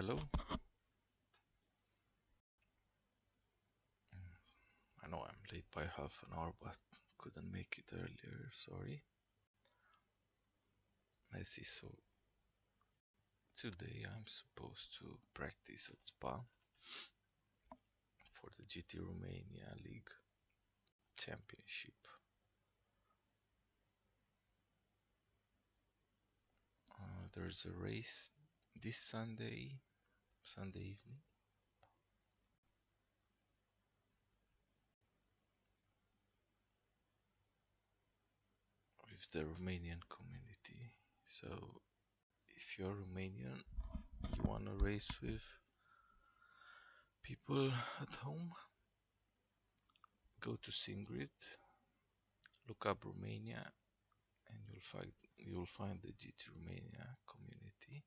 hello. I know I'm late by half an hour, but couldn't make it earlier, sorry. Let's see, so today I'm supposed to practice at Spa for the GT Romania League Championship. There's a race this Sunday evening. With the Romanian community. So if you're Romanian, you wanna race with people at home, go to SimGrid, look up Romania, and you'll find the GT Romania community.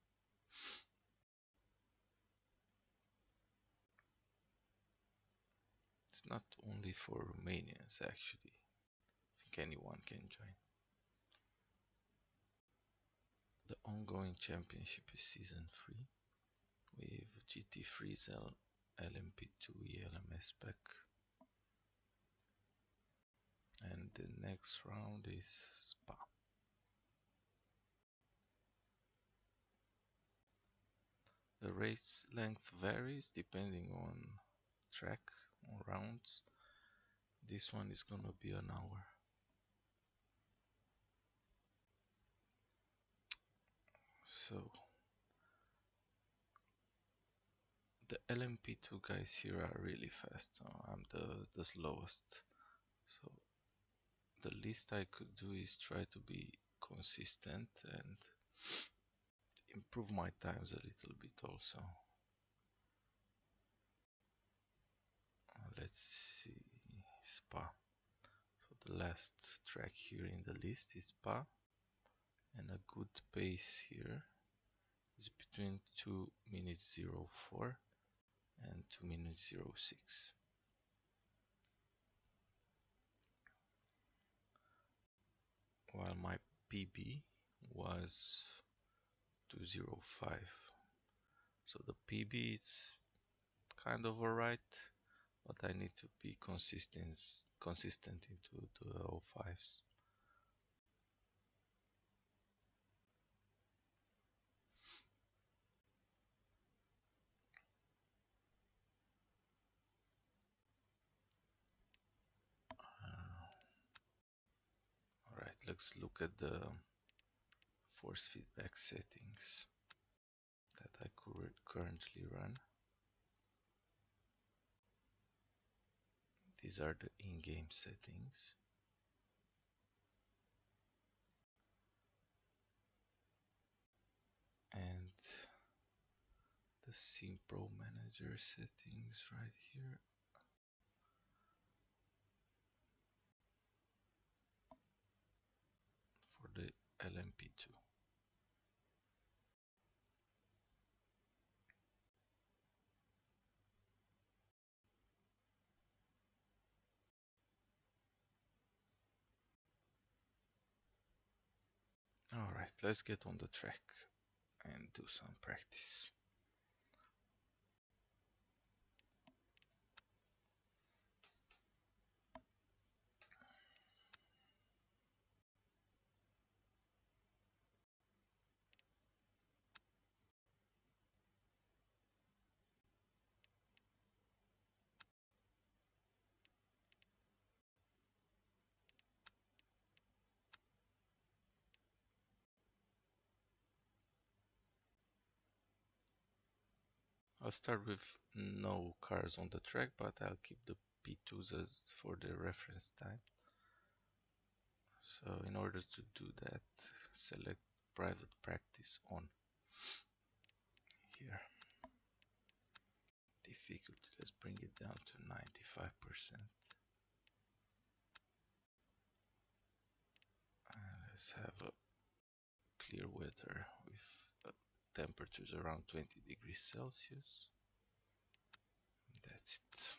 It's not only for Romanians actually. I think anyone can join. The ongoing championship is season 3 with GT Friesel LMP2 ELMS spec. And the next round is Spa. The race length varies depending on track or rounds. This one is gonna be an hour. So the LMP2 guys here are really fast. I'm the slowest. So the least I could do is try to be consistent and improve my times a little bit also. Let's see, Spa. So the last track here in the list is Spa, and a good pace here is between 2 minutes 04 and 2 minutes 06. While my PB was 2:05. So the PB is kind of alright, but I need to be consistent into the 05s. Alright, let's look at the force feedback settings that I currently run. These are the in-game settings. And the SimPro manager settings right here. For the LMP2. Alright, let's get on the track and do some practice. I'll start with no cars on the track, but I'll keep the P2s as for the reference time. So in order to do that, select private practice on here. Difficulty, let's bring it down to 95%. Let's have a clear weather with temperatures around 20 degrees Celsius. That's it.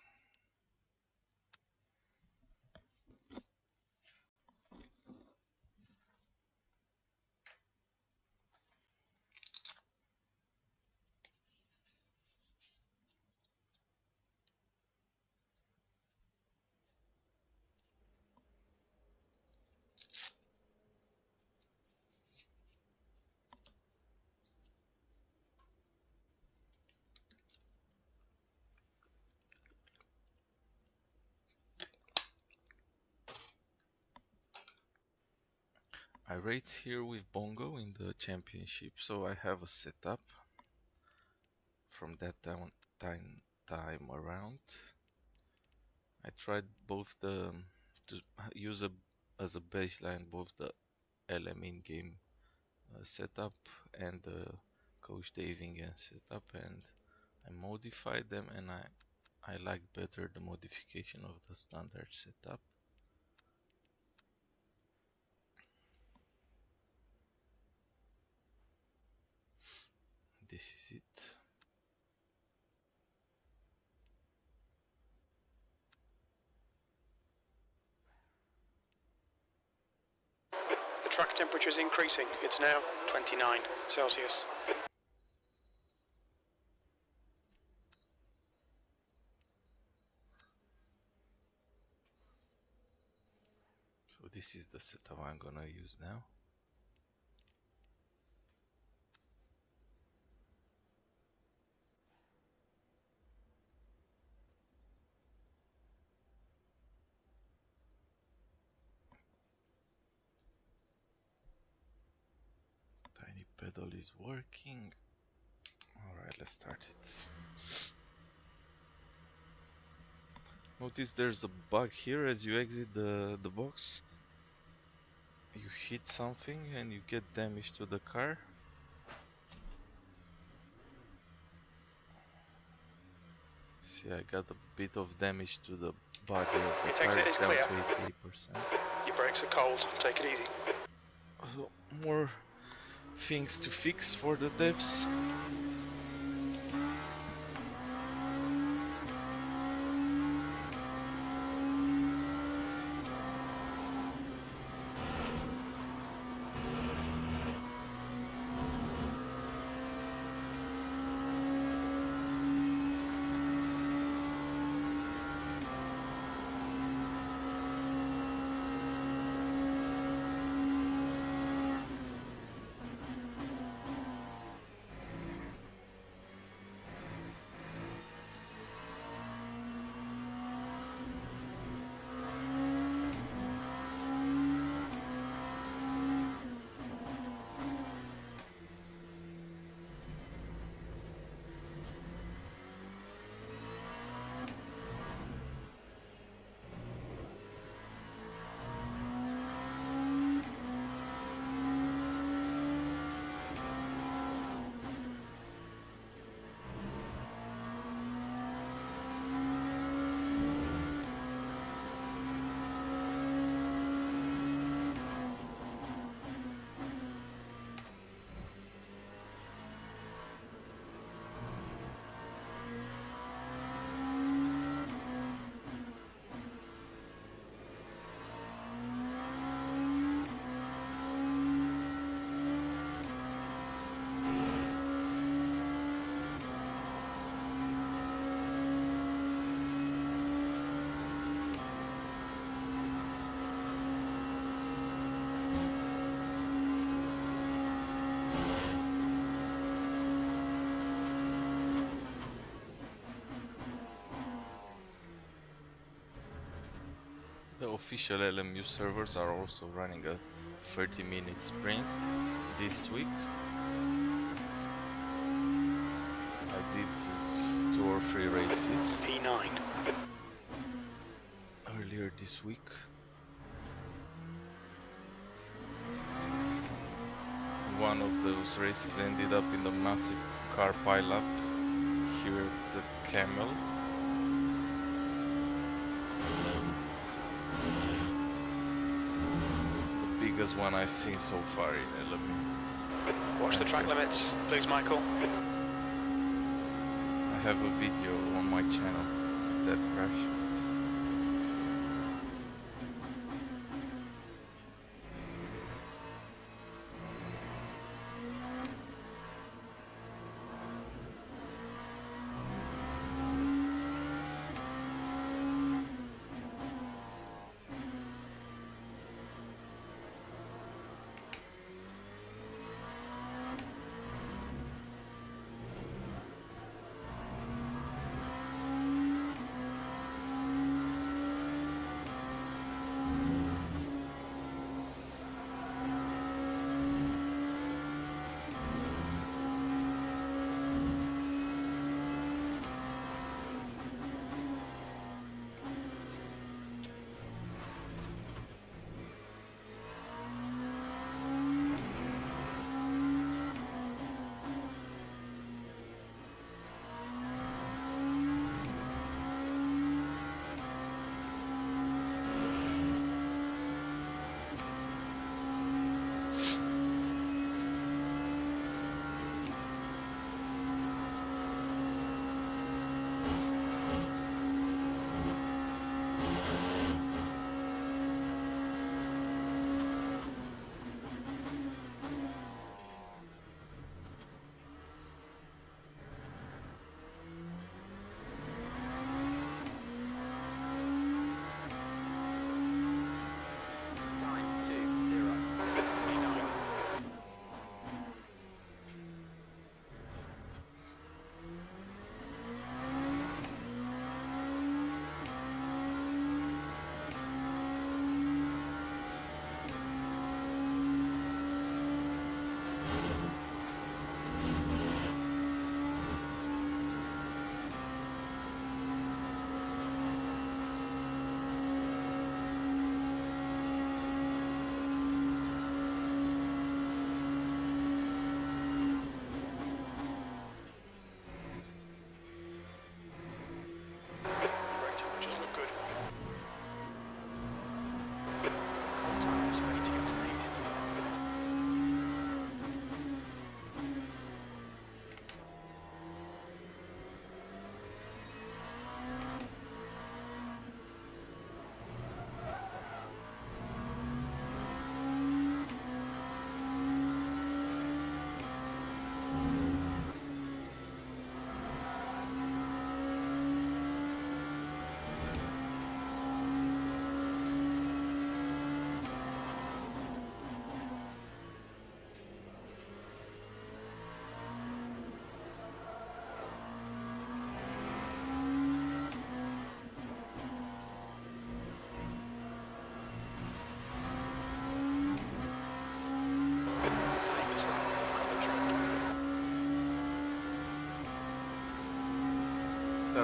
I race here with Bongo in the championship, so I have a setup from that time around. I tried both to use as a baseline both the LM in-game setup and the Coach Davingen setup, and I modified them, and I like better the modification of the standard setup. This is it. The track temperature is increasing. It's now 29 Celsius. So this is the setup I'm gonna use now. TinyPedal is working. Alright, let's start it. Notice there's a bug here as you exit the box. You hit something and you get damage to the car. See, I got a bit of damage to the body of the car. It's down to 88%. Your brakes are cold. Take it easy. So, more things to fix for the devs. The official LMU servers are also running a 30-minute sprint this week. I did 2 or 3 races P9 earlier this week. One of those races ended up in a massive car pileup here at the Camel. Biggest one I've seen so far in LMU. Watch the track limits, please, Michael. I have a video on my channel of that crash.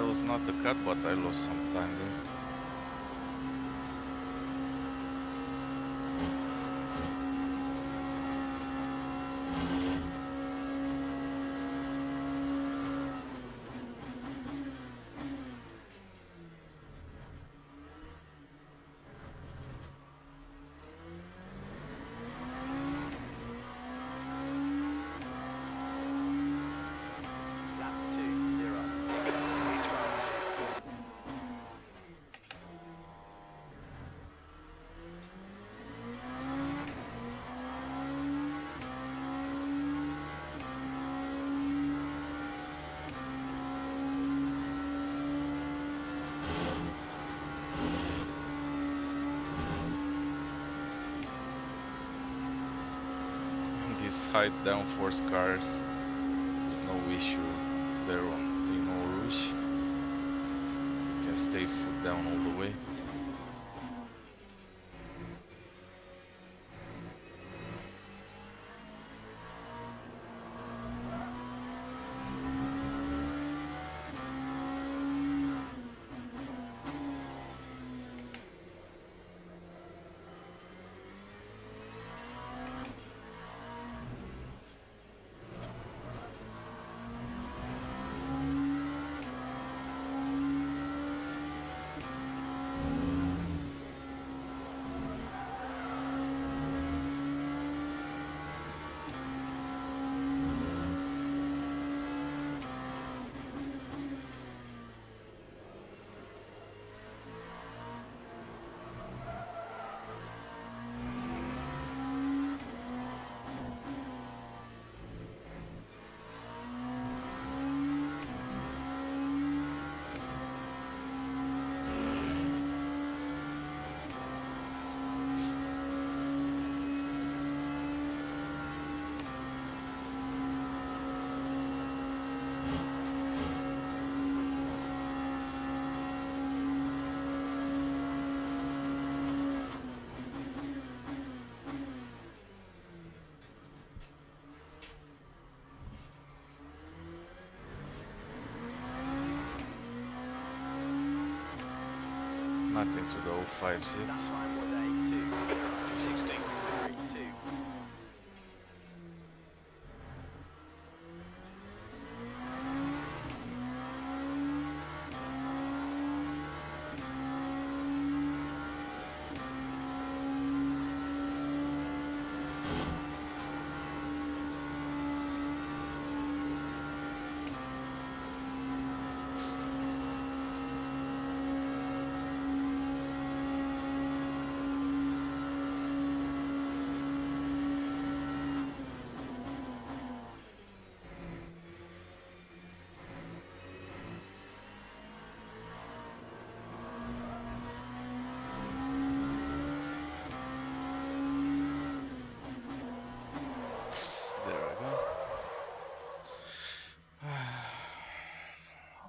was not a cut, but I lost some time there. These high downforce cars, there's no issue there in Eau Rouge. You can stay foot down all the way. Nothing to the 05s yet. 16.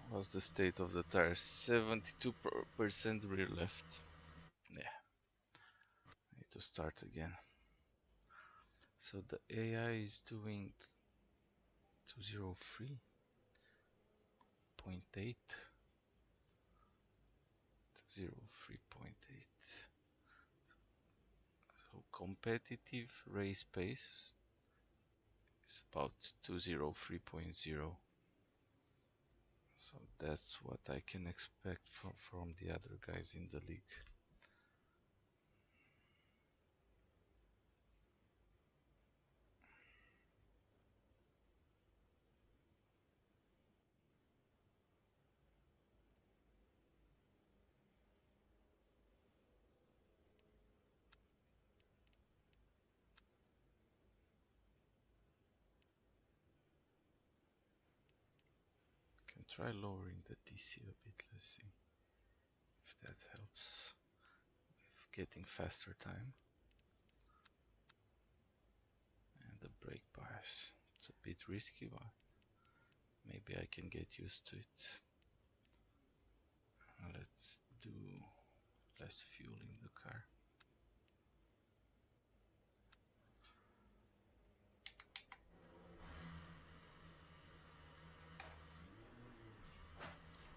What's the state of the tire? 72% rear left. Yeah, need to start again. So the AI is doing 203.8. 203.8. So competitive race pace is about 203.0. So that's what I can expect from the other guys in the league. Can try lowering the DC a bit, let's see if that helps with getting faster time. And the brake bars, it's a bit risky, but maybe I can get used to it. Let's do less fuel in the car.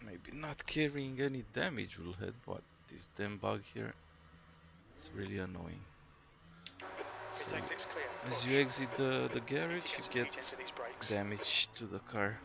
Maybe not carrying any damage will hit, but this damn bug here, it's really annoying. So Mid-exit's clear. as Push. you exit the Need to garage, get you some get heat into these brakes. damage to the car.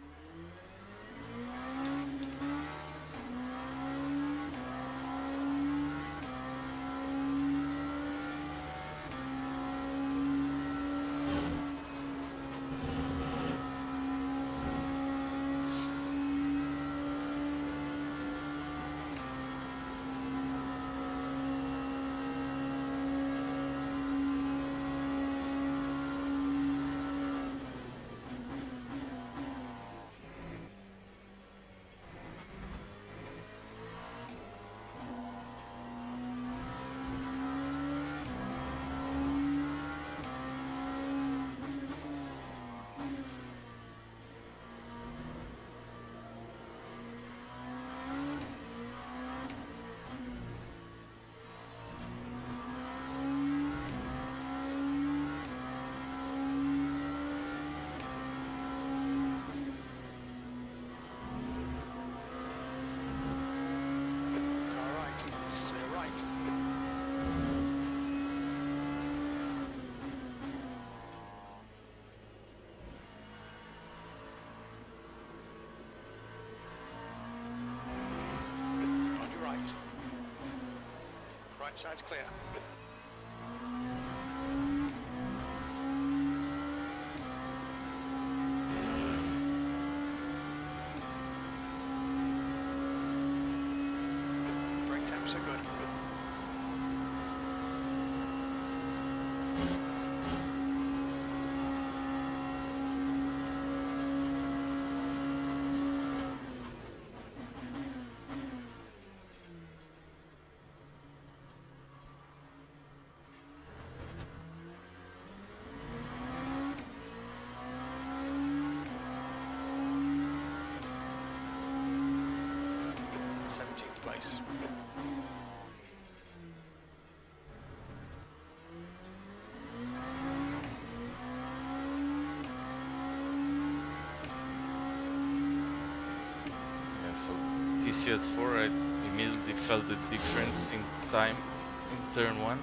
Right side's clear. Brake temps are good. Place. Yeah, so TC at 4, I immediately felt the difference in time in turn 1.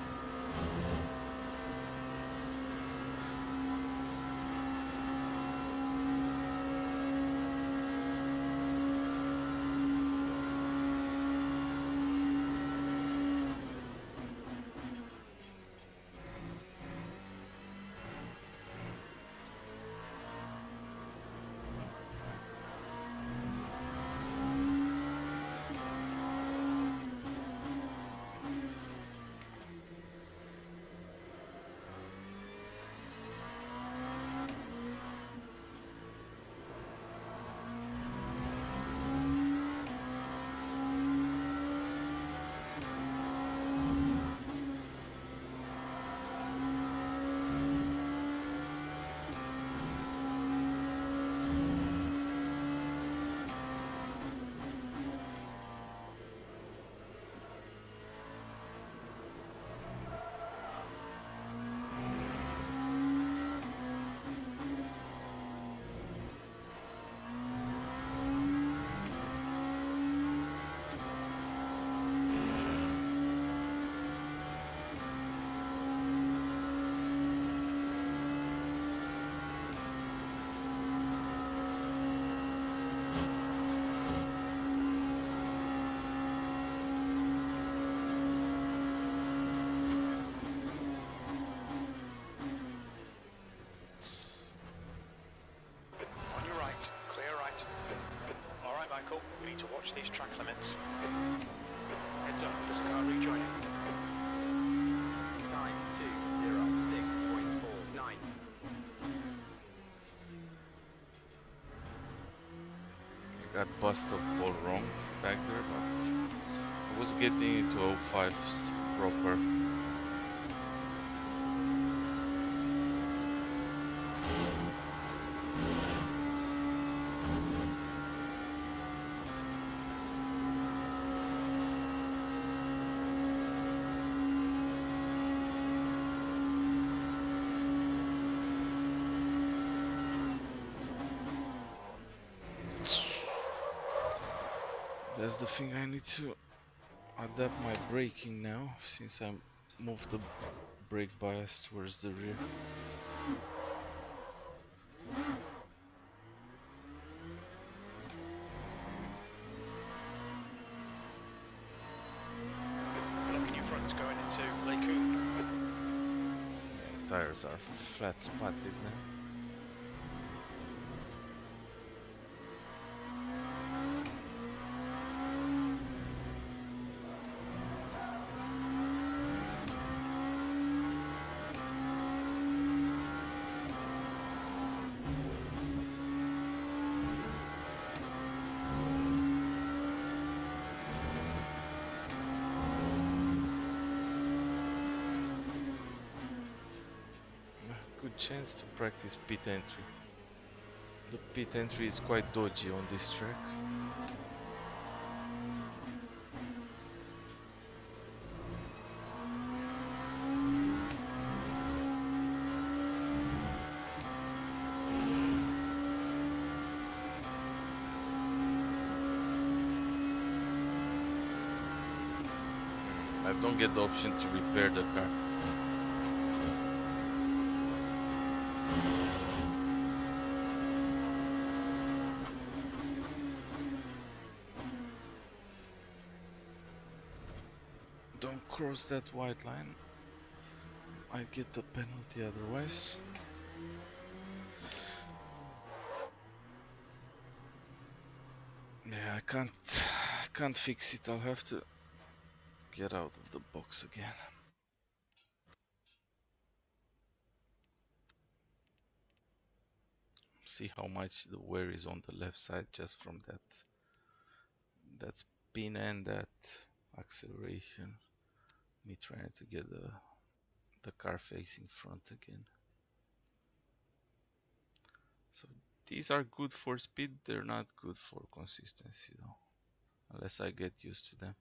We need to watch these track limits. Heads up, there's a car rejoining. 920.49. I got bust up all wrong back there, but I was getting into 05s proper. That's the thing, I need to adapt my braking now, since I moved the brake bias towards the rear. Blocking your fronts going into Lake. Tires are flat spotted now. Good chance to practice pit entry. The pit entry is quite dodgy on this track. I don't get the option to repair the car. Don't cross that white line. I get the penalty otherwise. Yeah, I can't fix it. I'll have to get out of the box again. See how much the wear is on the left side just from that spin and that acceleration. Me trying to get the car facing front again. So these are good for speed, they're not good for consistency though, unless I get used to them.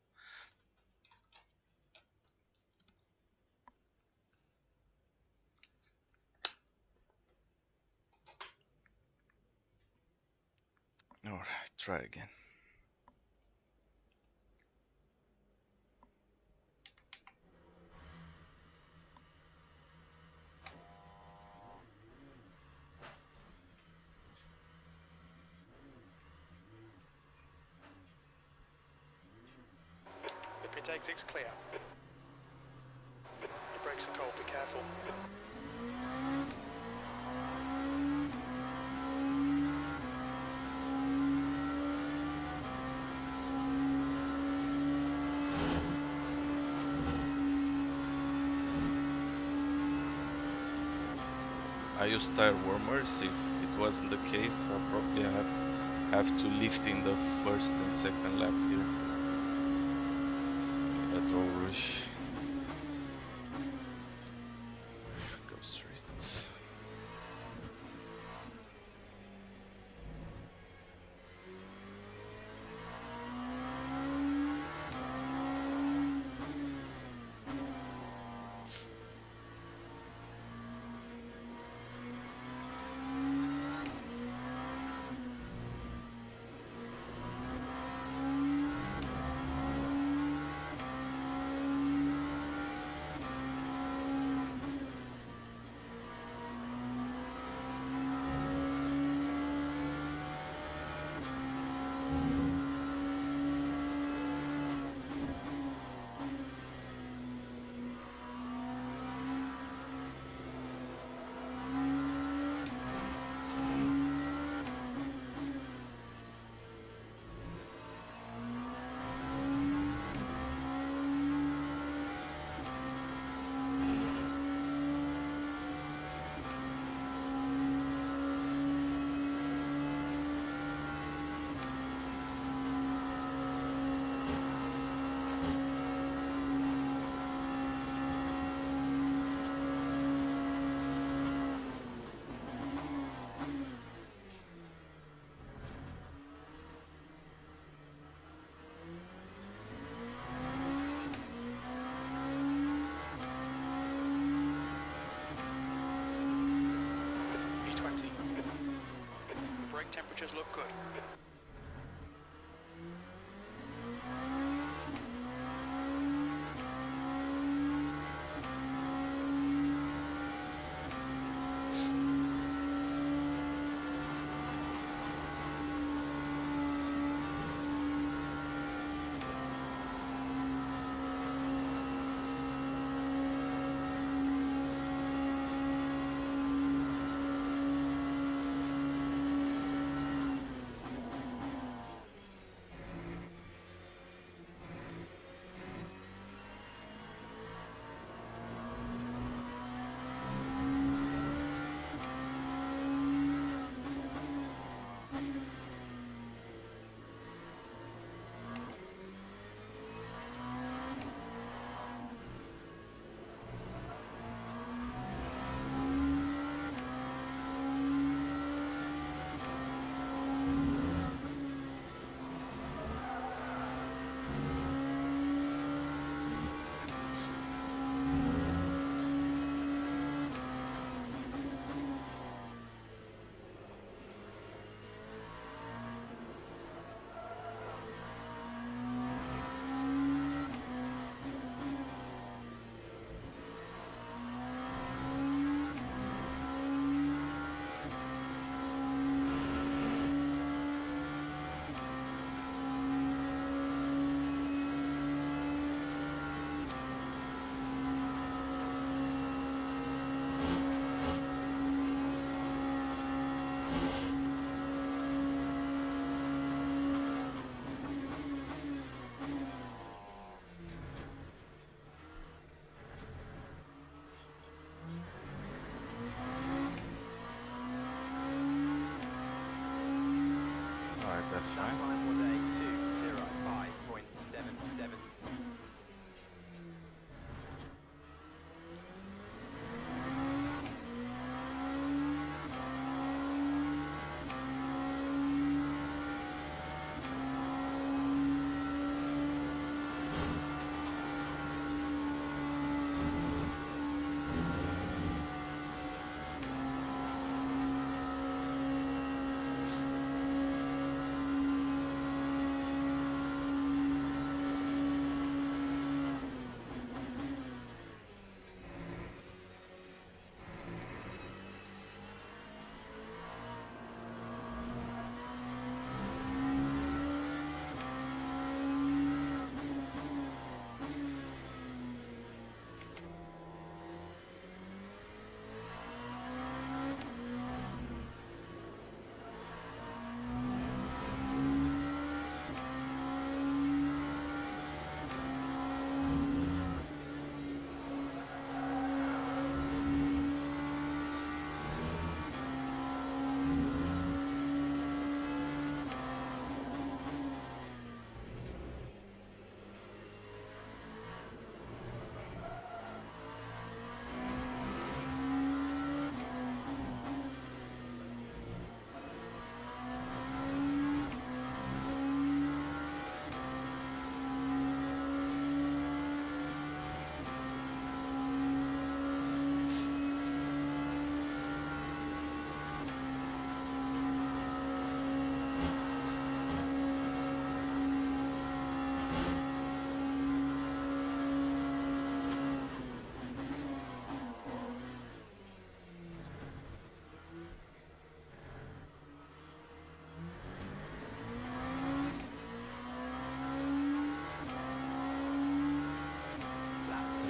Alright, try again. The pit exit's clear. Your brakes are cold, be careful. I use tire warmers. If it wasn't the case, I'll probably have to lift in the first and second lap here at Eau Rouge. Go straight. Temperatures look good.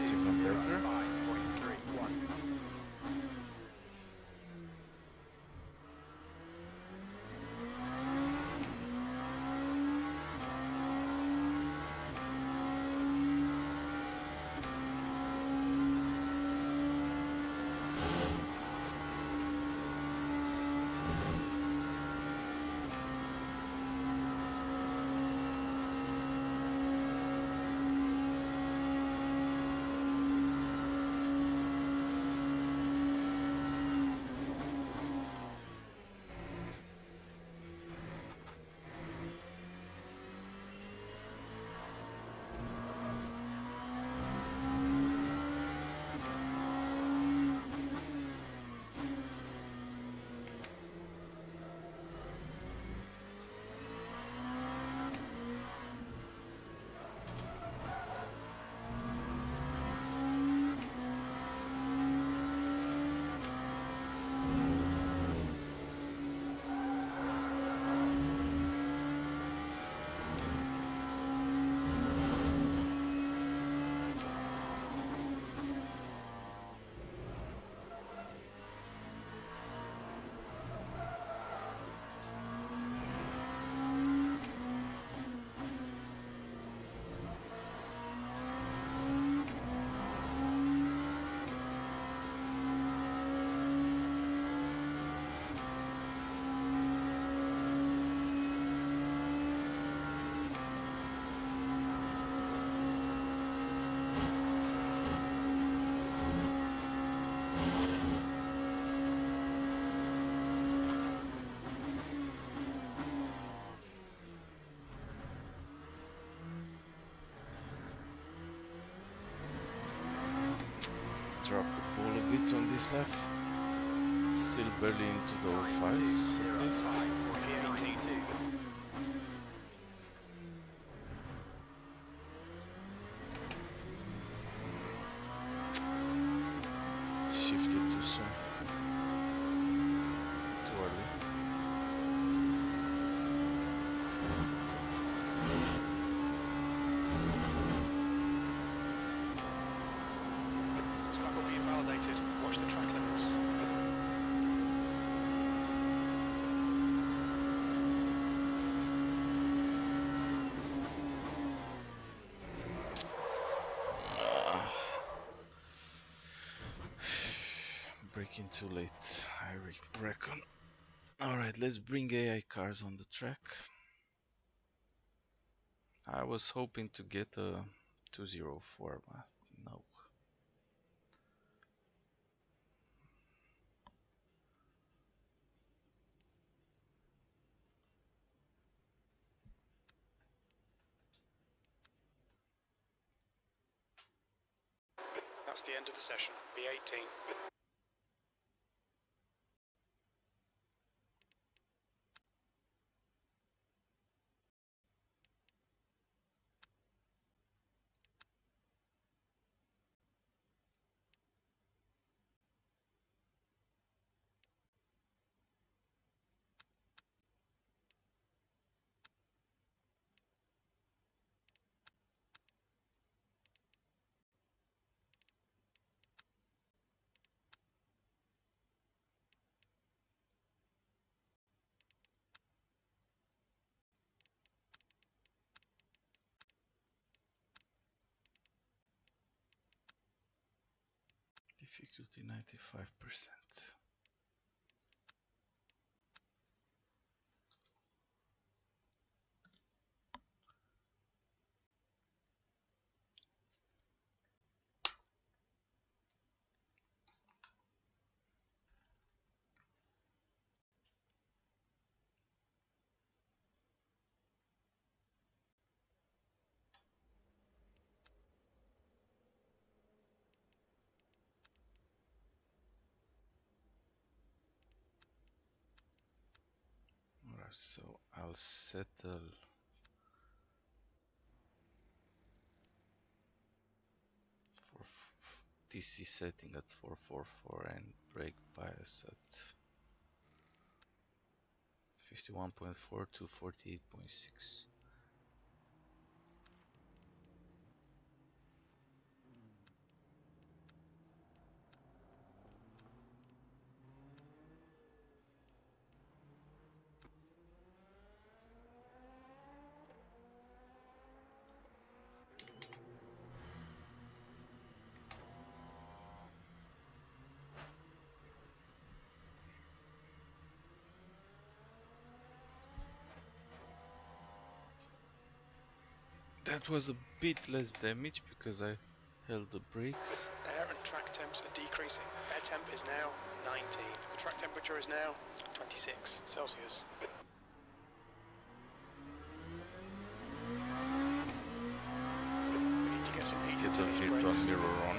That's even better. Drop the ball a bit on this lap. Still barely into the 05s at least. Shifted too soon. Too early. Slap will be invalidated. Watch the track limits. Braking too late, I reckon. Alright, let's bring AI cars on the track. I was hoping to get a 204, but no. That's the end of the session. B18. Difficulty 95%. Alright, so I'll settle for TC setting at 444 and brake bias at 51.4 to 48.6. That was a bit less damage because I held the brakes. Air and track temps are decreasing. Air temp is now 19. The track temperature is now 26 Celsius. We need to get some Let's heat get into the these virtual brakes. mirror on.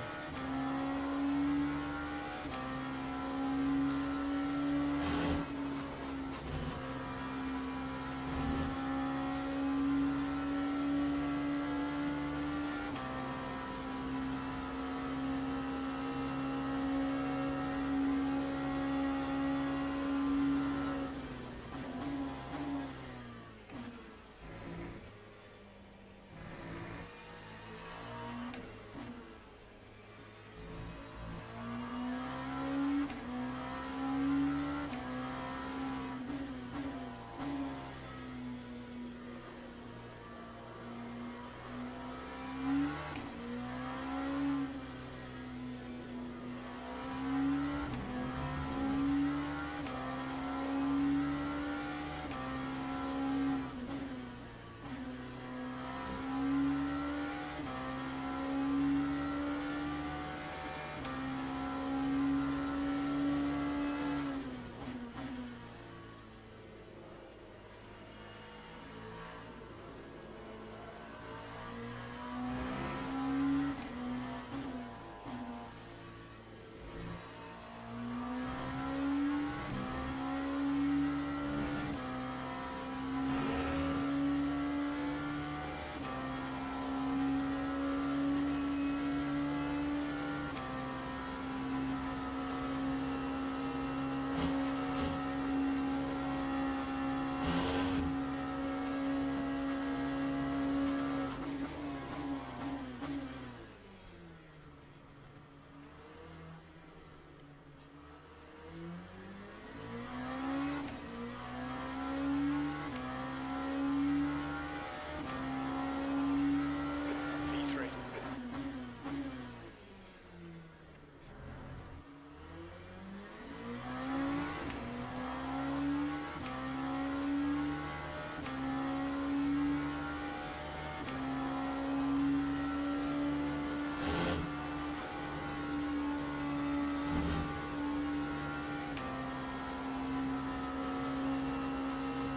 V3.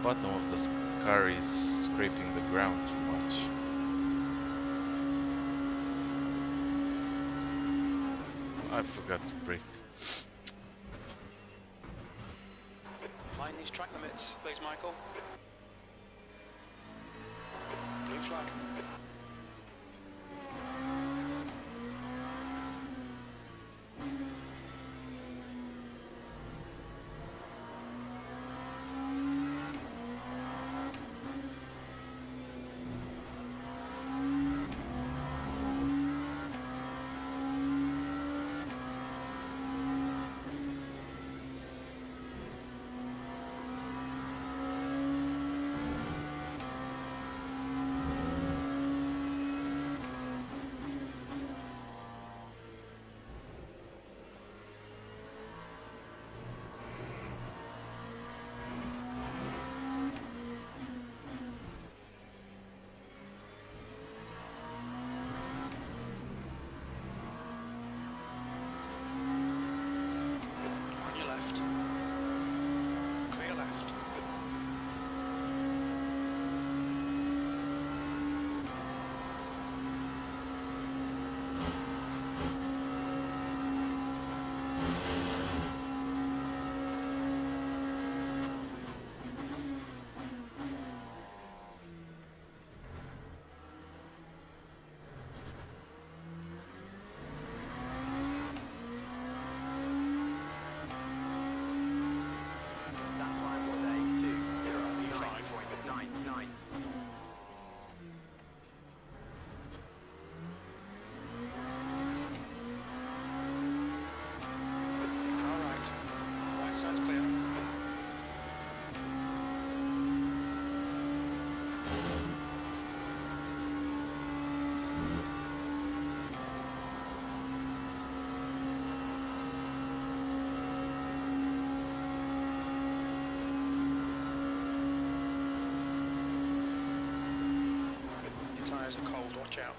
Bottom of the car is scraping the ground too much. I forgot to brake. Mind these track limits, please, Michael. Blue flag. tyres are cold, watch out.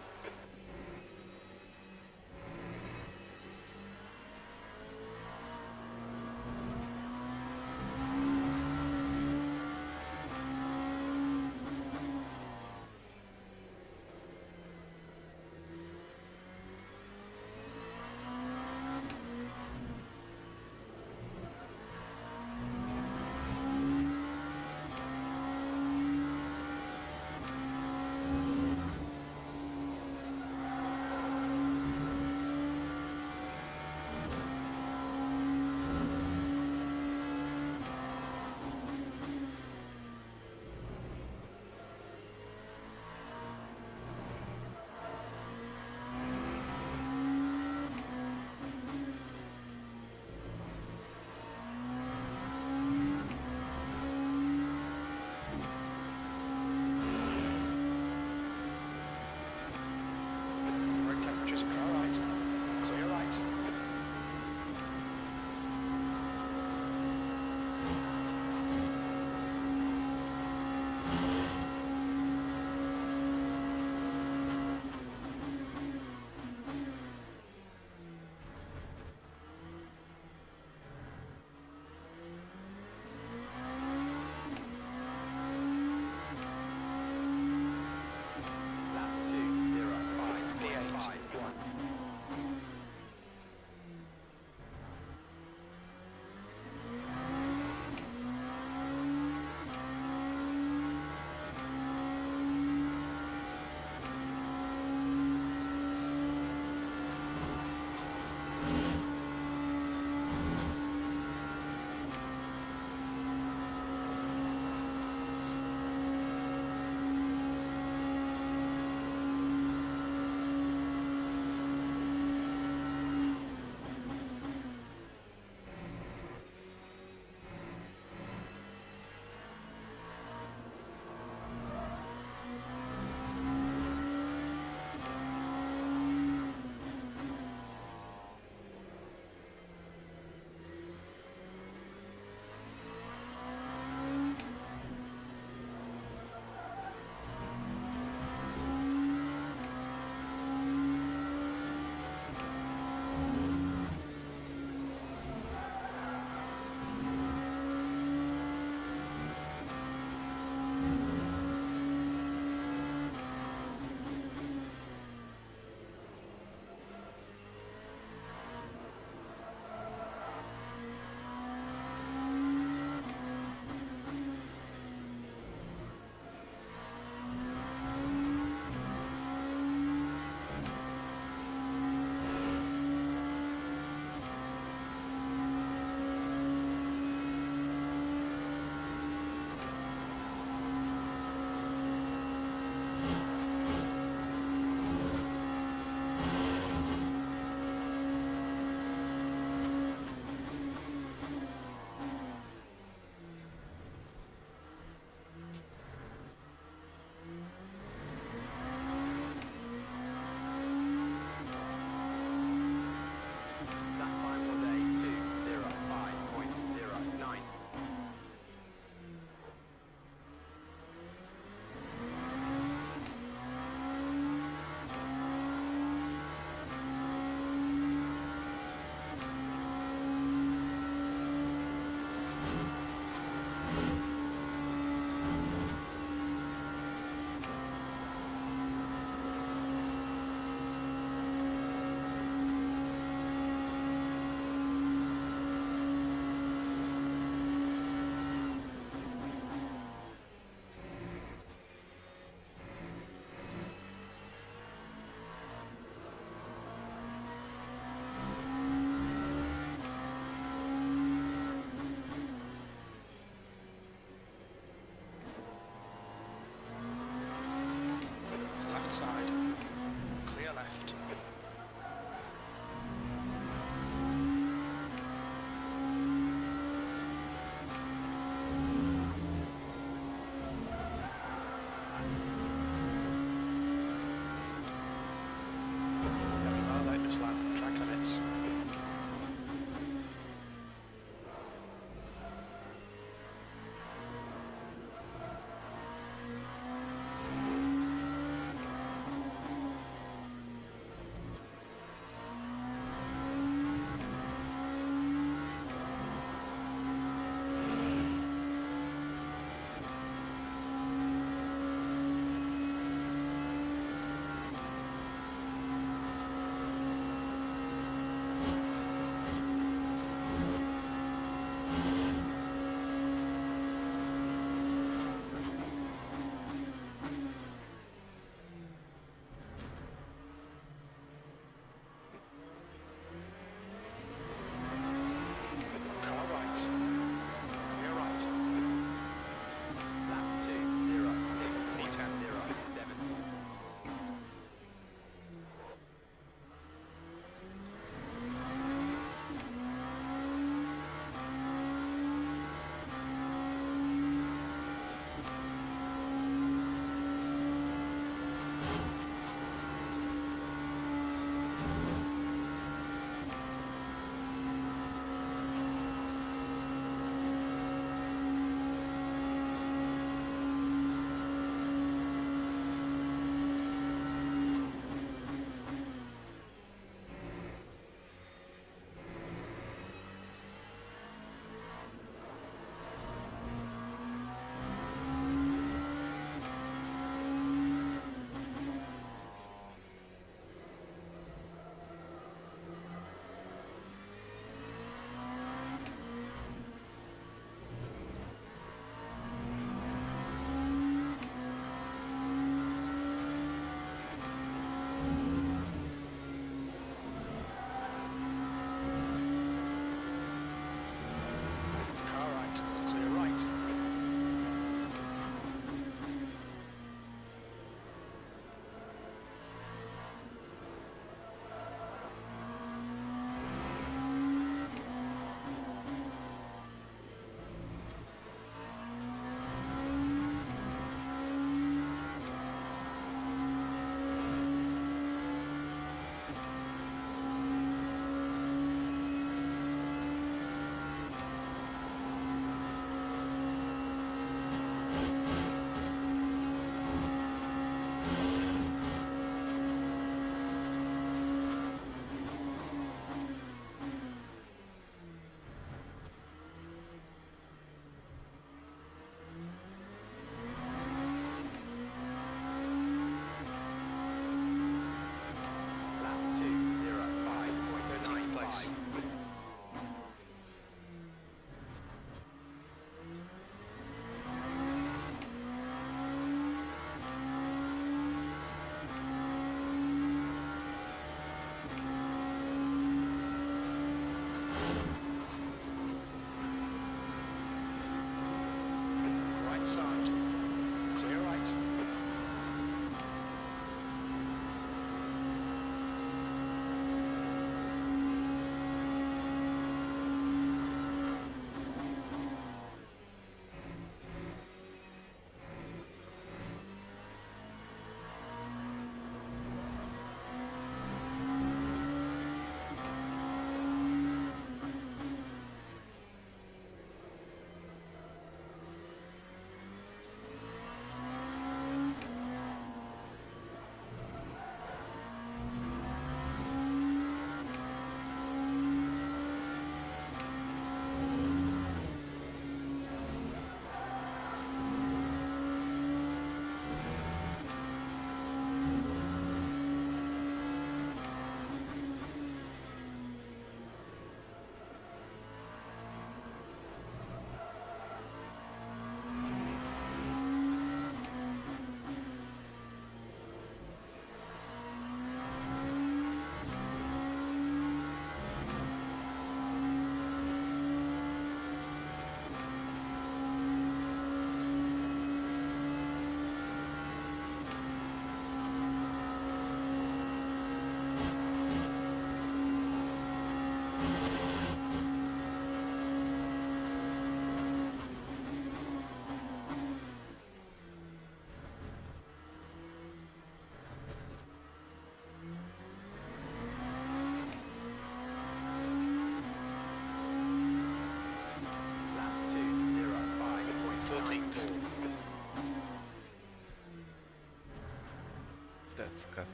It's cut.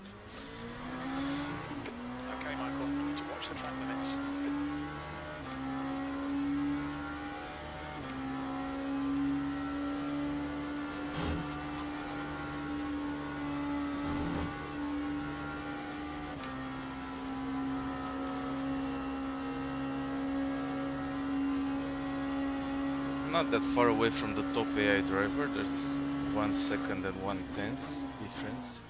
Okay, Michael, you need to watch the track limits. Not that far away from the top AI driver. There's 1 second and 1/10 difference.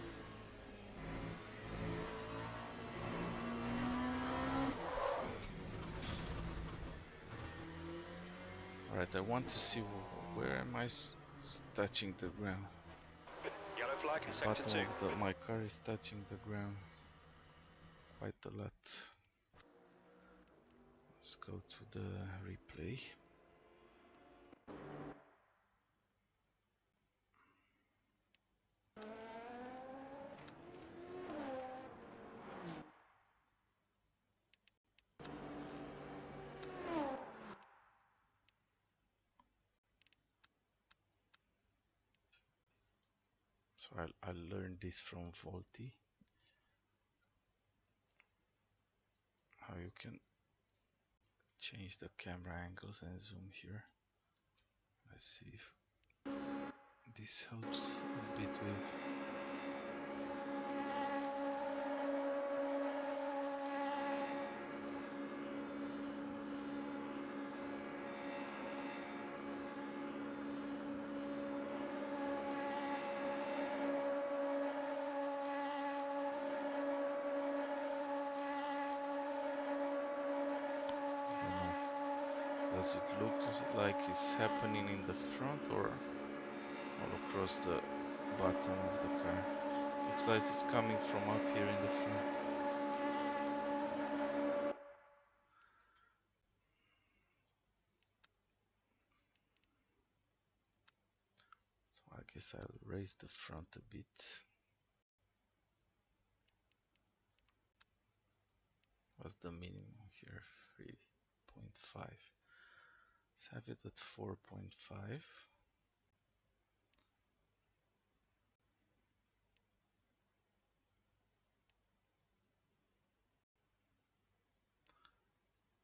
Alright, I want to see where am I touching the ground. Yellow flag in The sector bottom 2. of my car is touching the ground quite a lot. Let's go to the replay. So I learned this from Volti. How you can change the camera angles and zoom here. Let's see if this helps a bit with. Does it look like it's happening in the front or all across the bottom of the car? Looks like it's coming from up here in the front. So I guess I'll raise the front a bit. What's the minimum here? 3.5. Let's have it at 4.5.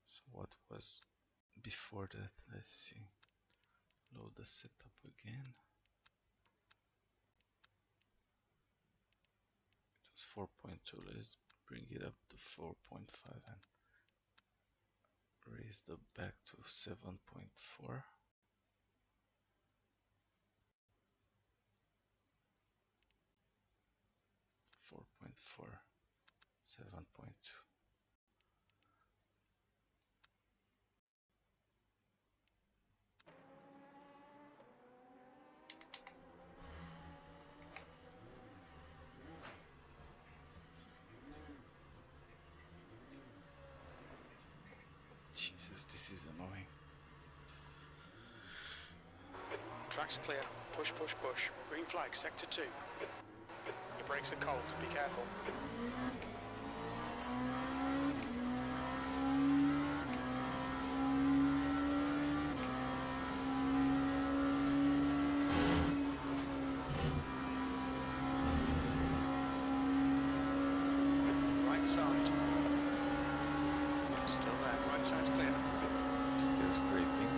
So what was before that? Let's see. Load the setup again. It was 4.2. Let's bring it up to 4.5 and raise the back to 7.4. 4.4, 7.2. Jesus, this is annoying. Track's clear. Push, push, push. Green flag, sector 2. Your brakes are cold. Be careful. Right side. Still there. Right side's clear. Still scraping.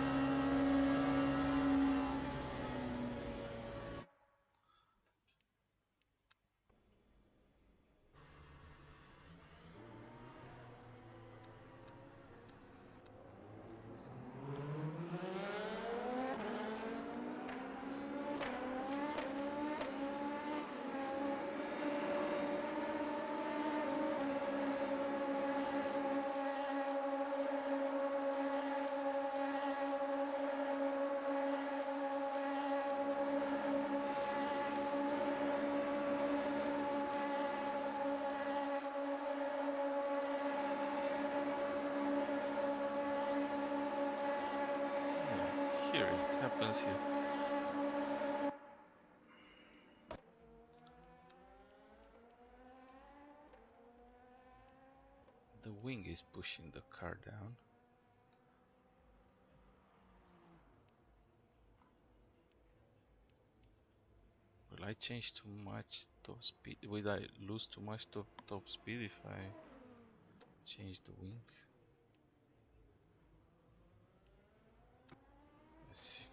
Here it happens here. The wing is pushing the car down. Will I change too much top speed? Will I lose too much top speed if I change the wing? Let's see.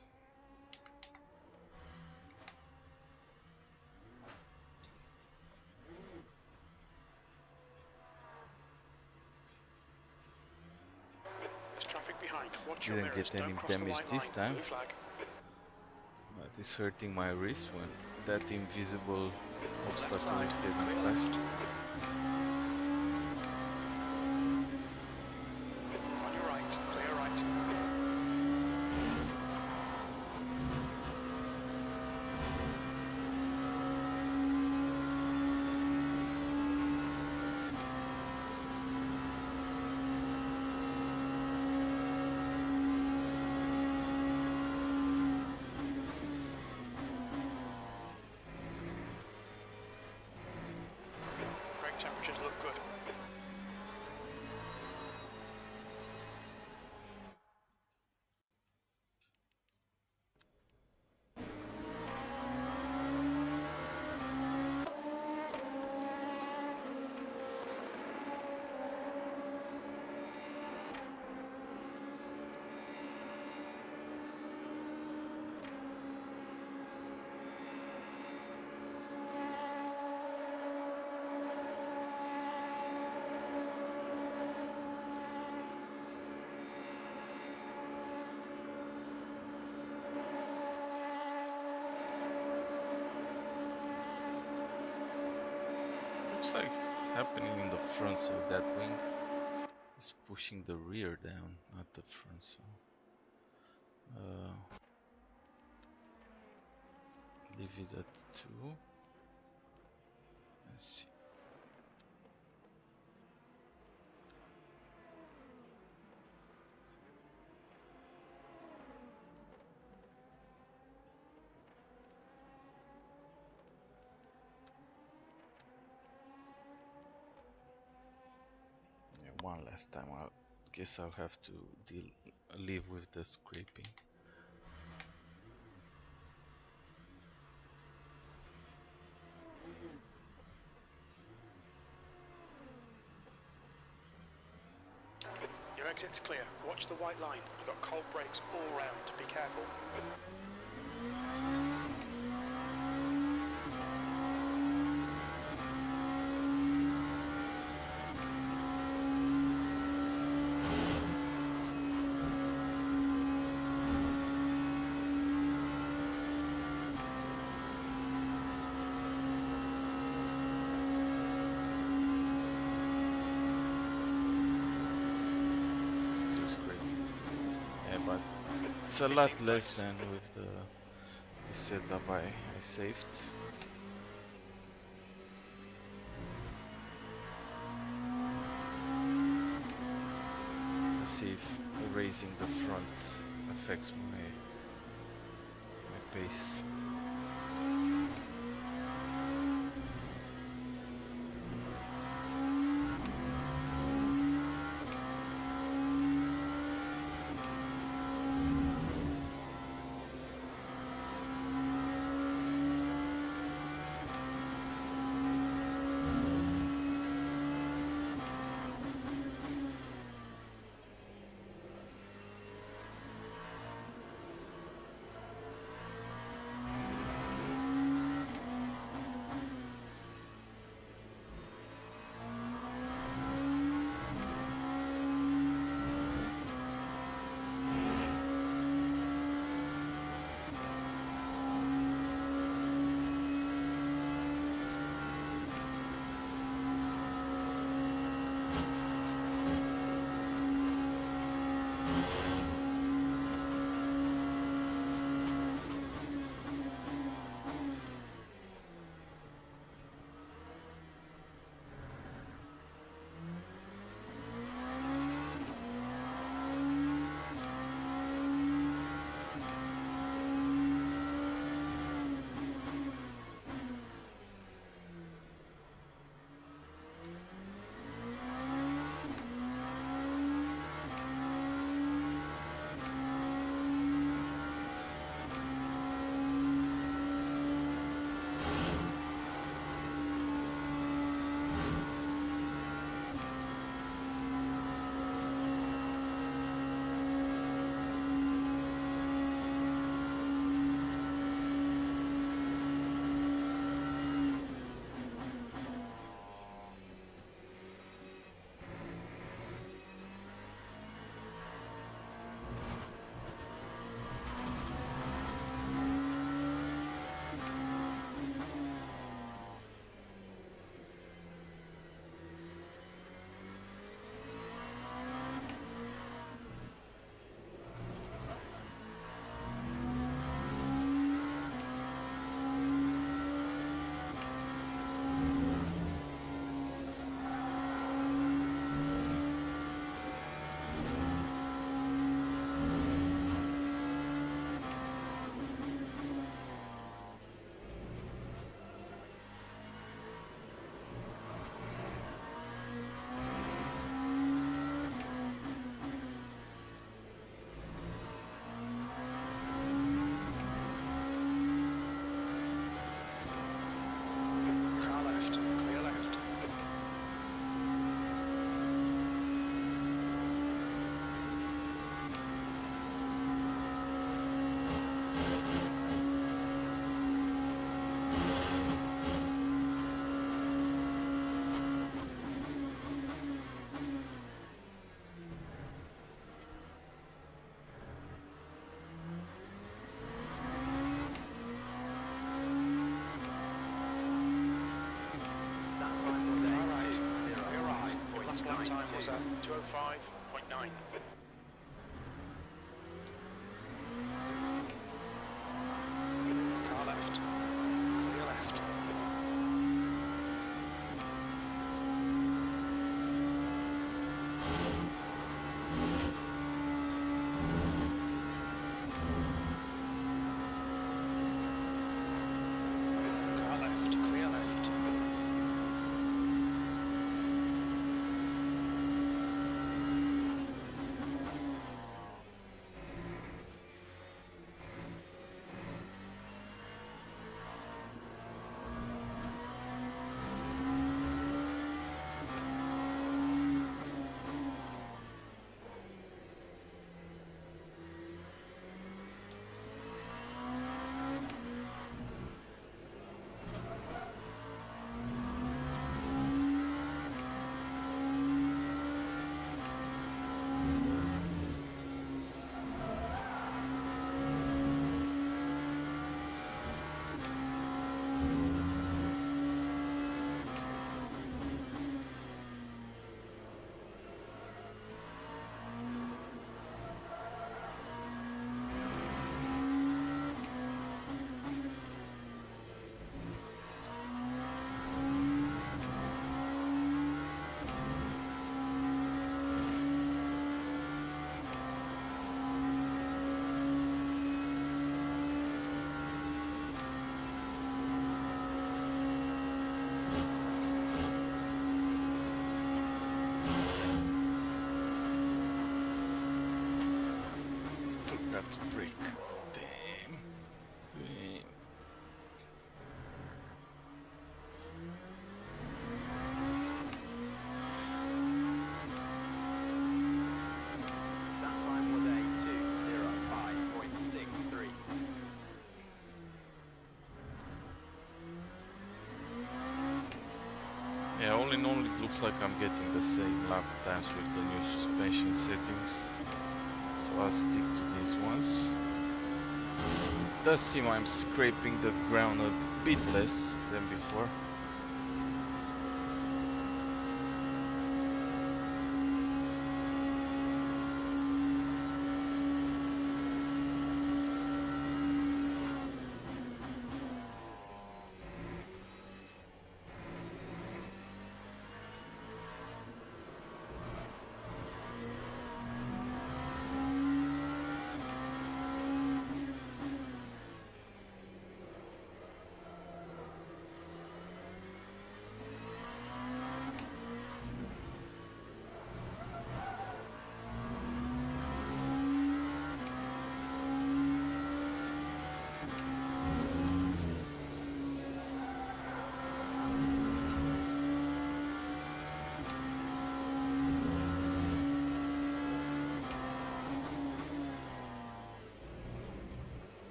There's traffic behind. Watch your Didn't mirrors. get any Don't cross the damage white this line. time. Blue flag. But it's hurting my wrist when that invisible obstacle side, is getting clear touched. left. On your right, clear right. Brake temperatures look good. Looks like it's happening in the front, so that wing is pushing the rear down, not the front. So leave it at 2. Let's see. Yeah, one last time. I guess I'll have to live with the scraping. Your exit's clear. Watch the white line. You've got cold brakes all round. Be careful. Still scraping. Yeah, but it's a lot less than with the setup I saved. Let's see if erasing the front affects my pace. was at 205.9. Car left. Clear left. Car left. Clear left. Forgot to brake. Damn. Damn. That time was a 2:05.63. Yeah, all in all, it looks like I'm getting the same lap times with the new suspension settings. So I'll stick to these ones. It does seem I'm scraping the ground a bit less than before.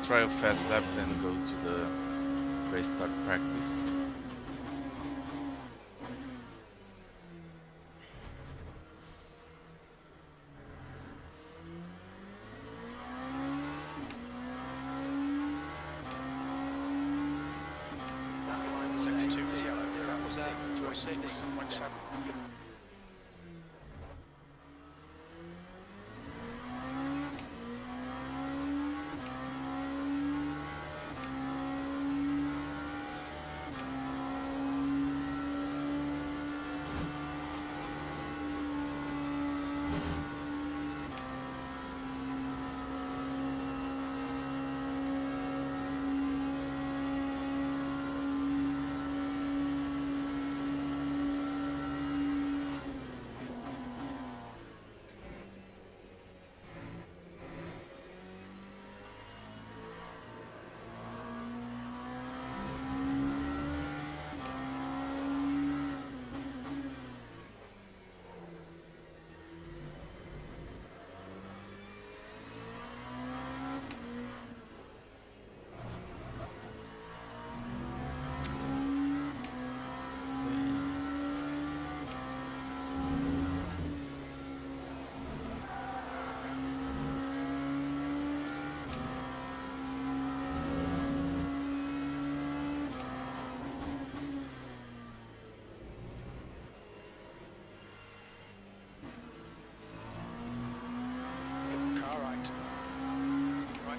try a fast lap, then go to the race start practice.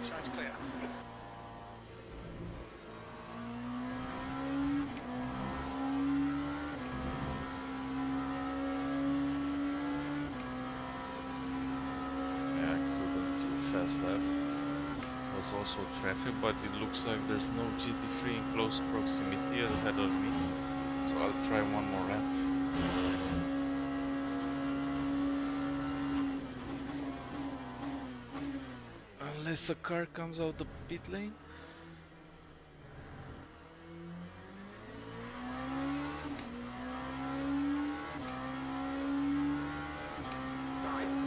Side's clear. Yeah, I couldn't do fast lap. Was also traffic, but it looks like there's no GT3 in close proximity ahead of me, so I'll try one more lap. Unless a car comes out the pit lane.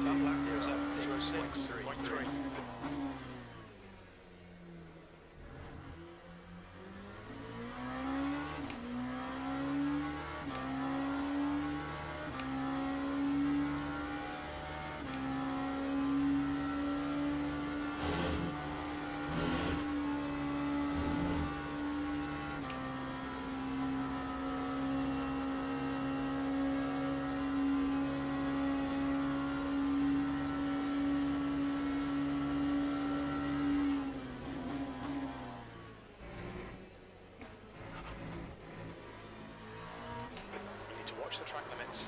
That lap was up 06.3. Watch the track limits.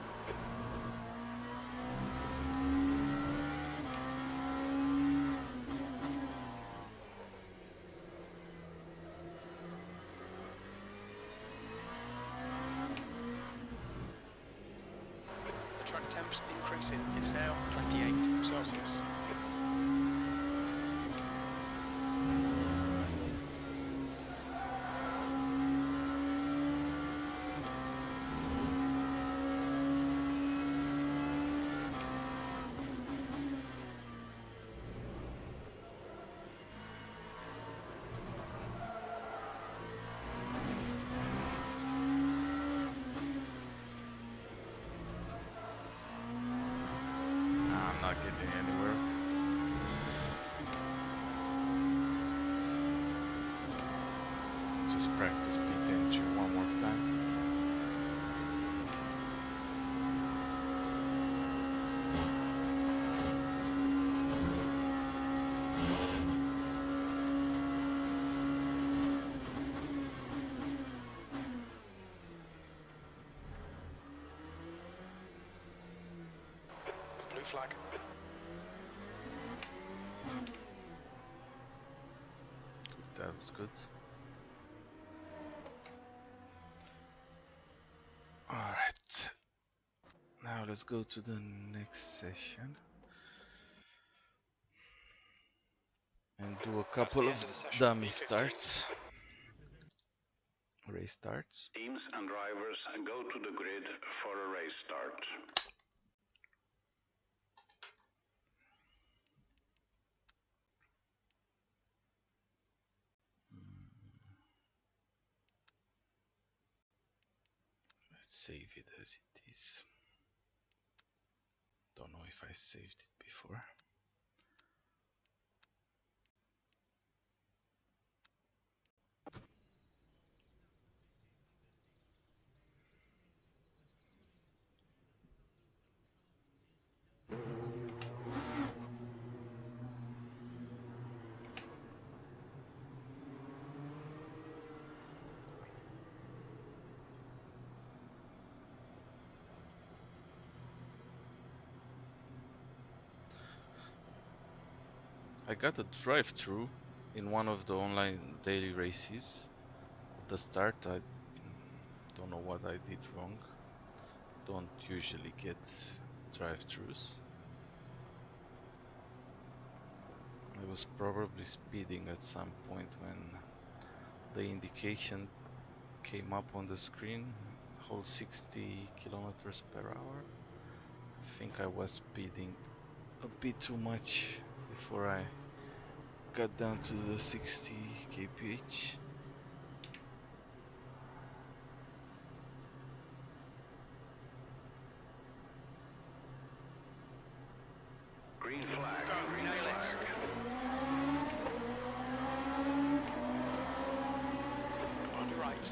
The track temps increasing. It's now 28 Celsius. Practice pit entry one more time. Blue flag. That was good. Alright, now let's go to the next session and do a couple of dummy starts, race starts. Teams and drivers go to the grid for a race start. save it as it is. Don't know if I saved it before. I got a drive-through in one of the online daily races. At the start, I don't know what I did wrong. Don't usually get drive-throughs. I was probably speeding at some point when the indication came up on the screen, hold 60 kilometers per hour. I think I was speeding a bit too much before I got down to the 60 kph. Green flag, Go, green nail it. flag. On your right.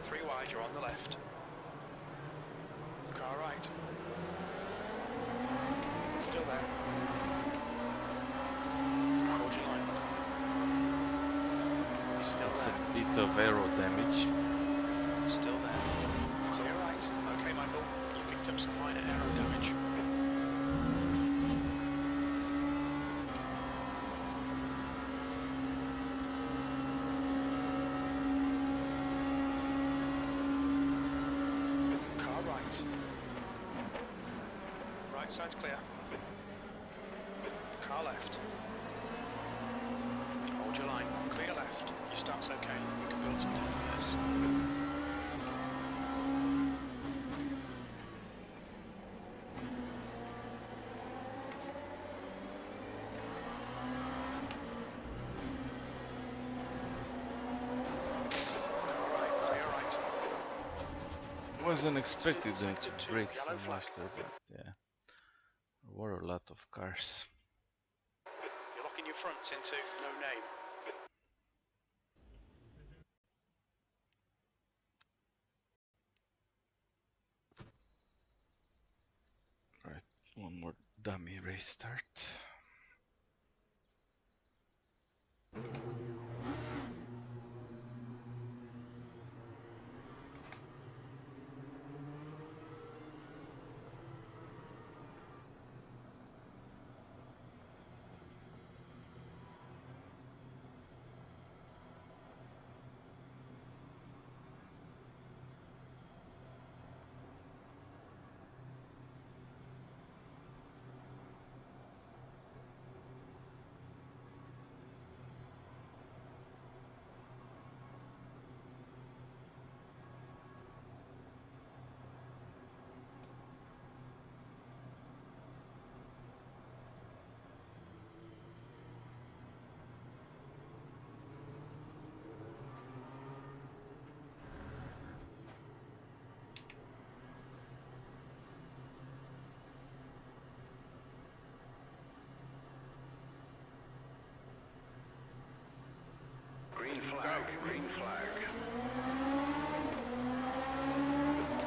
3 wide, you're on the left. Car right. Still there. Hold your line. Still It's there. a bit of aero damage. Still there. Clear right. Okay, Michael. You picked up some minor aero damage. Car right. Right side's clear. Car left. Hold your line. Clear left. Your start's okay. We can build something from this. Alright, clear right. Wasn't expected them to Sector 2, break so yellow flag. after, but yeah, there were a lot of cars. You're locking your fronts into no name. Right, one more dummy race start. Green flag, green flag.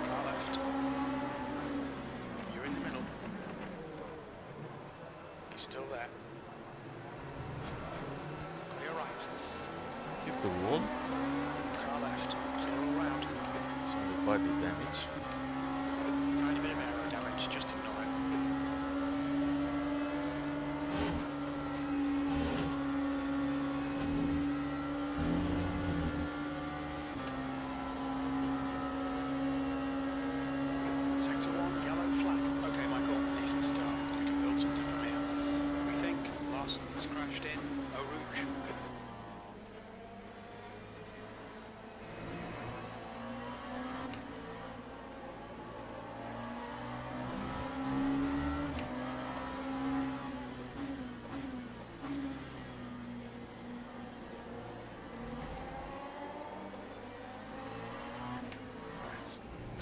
Car left. You're in the middle. You're still there. Clear right. Hit the wall. Car left. Clear all round. It's only body damage. Tiny bit of aero damage, just ignore it. Sector 1, yellow flag. Okay, Michael, decent start. We can build something from here. We think Larson's crashed in Eau Rouge.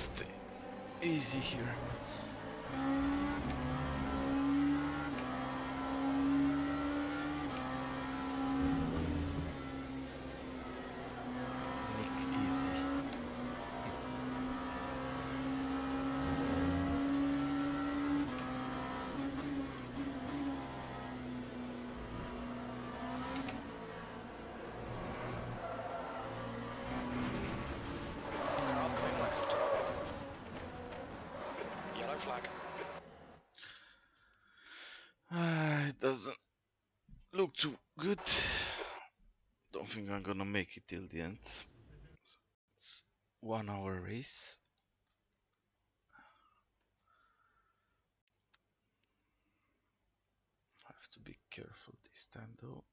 stay easy here. Nick easy. Car coming left. Yellow flag. It doesn't look too good. Don't think I'm gonna make it till the end. It's 1 hour race. I have to be careful this time though.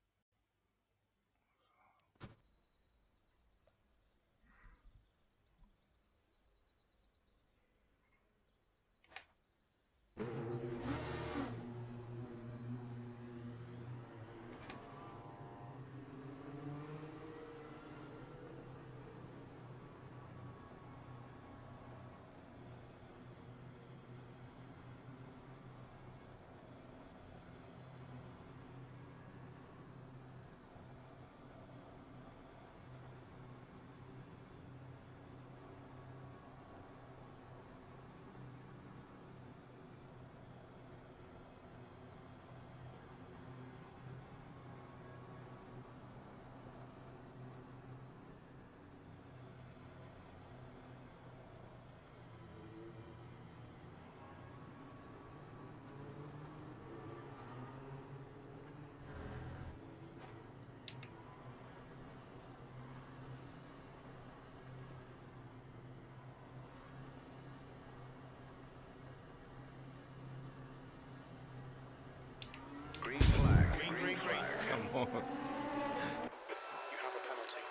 Green flag. Green, green, green. Come on. You have a penalty.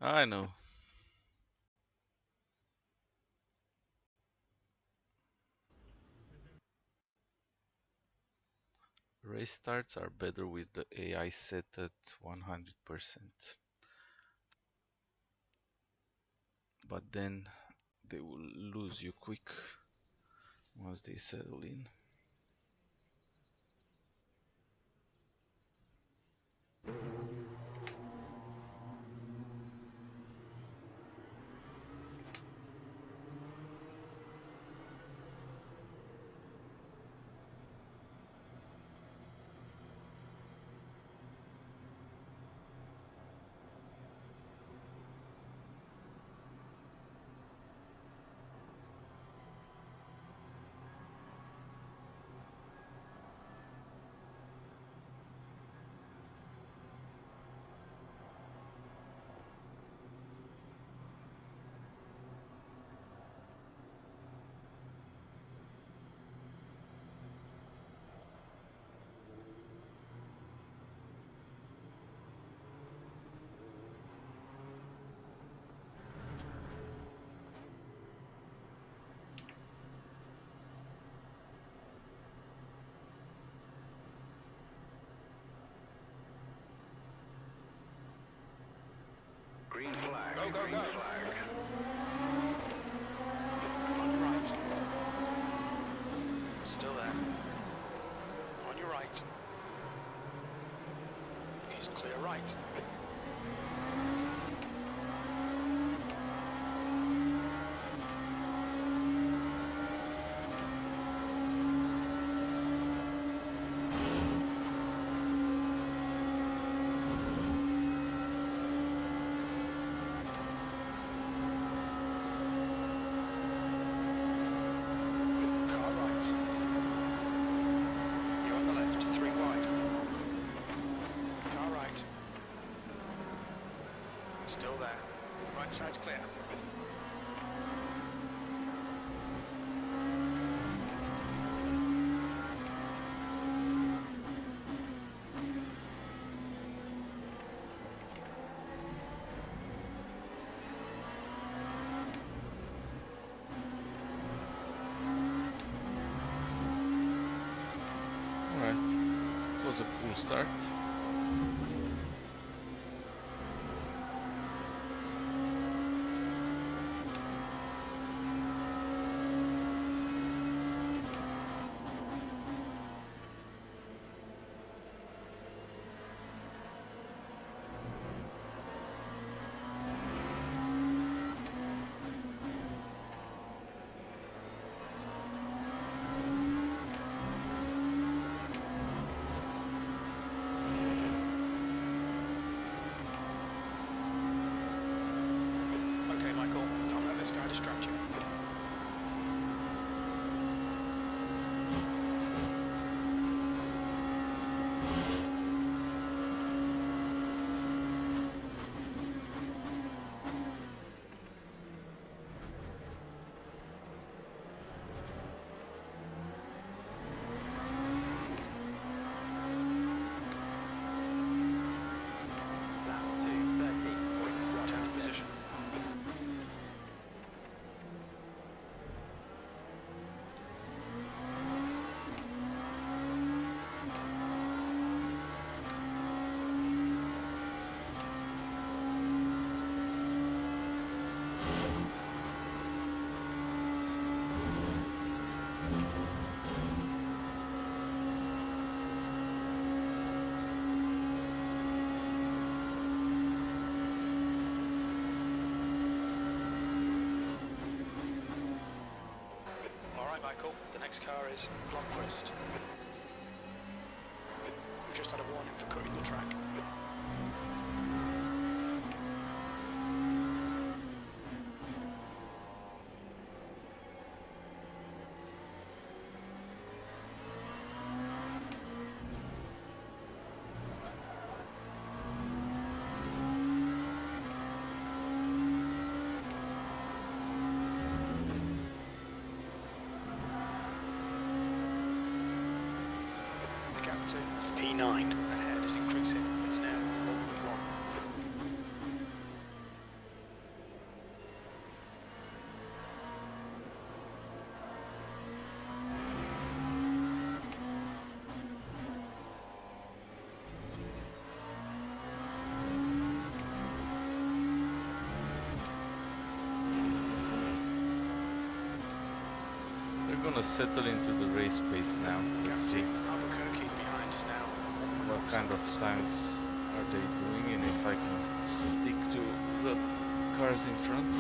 I know. Race starts are better with the AI set at 100%. But then they will lose you quick once they settle in. Green flag. Go, go, Green go. flag. On your right. Still there. On your right. He's clear right. Car right. You're on the left, 3 wide. Car right. Still there. Right side's clear. Alright, it was a cool start. Michael. The next car is Blomqvist. We've just had a warning for cutting the track. P9 ahead is increasing. It's now 1.1. They're gonna settle into the race pace now. Let's see what kind of times are they doing and if I can stick to the cars in front.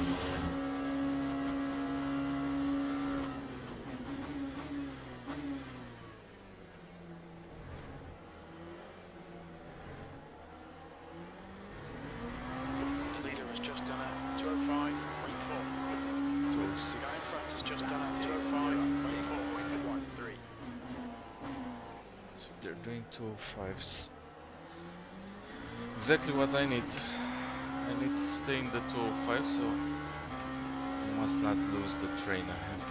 The leader has just done a 205.4. 206. Has just done a 205.4.13. So they're doing 205s. Exactly what I need. I need to stay in the 205, so I must not lose the train ahead.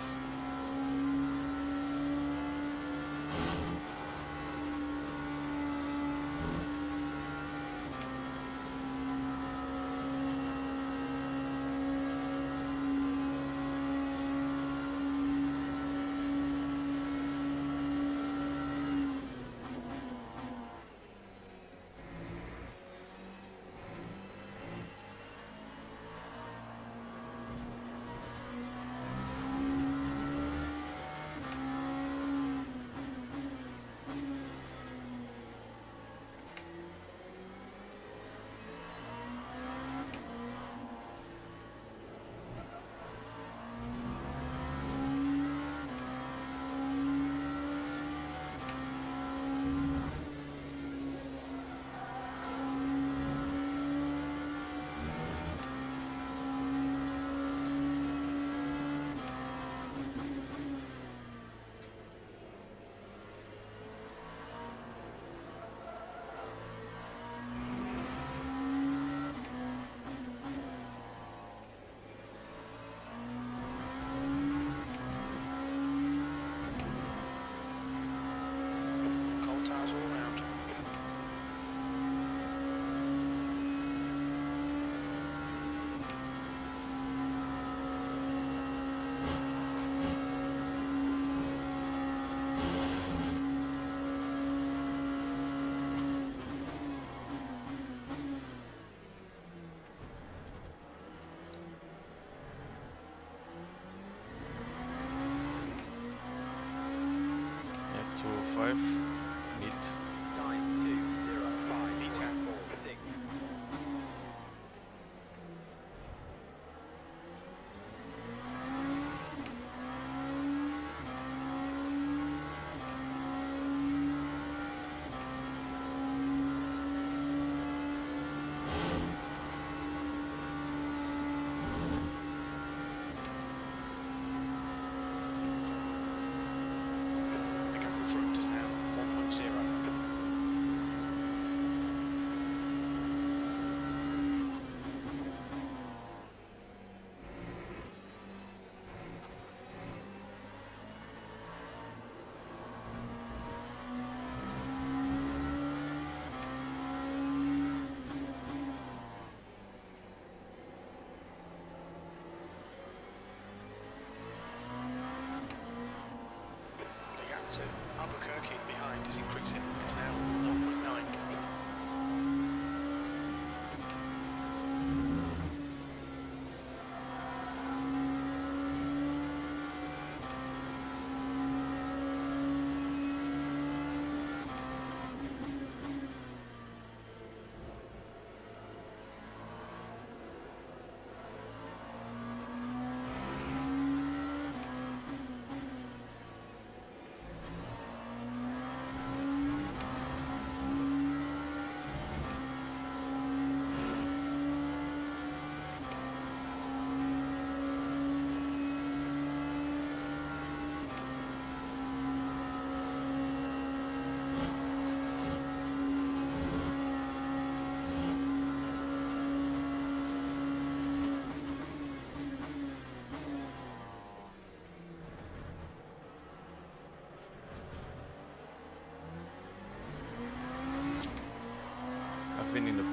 Yeah, 205 mid. 9205 E10 4. The gap in front is now 1.0. The gap to Albuquerque behind is increasing. It's now 1.9.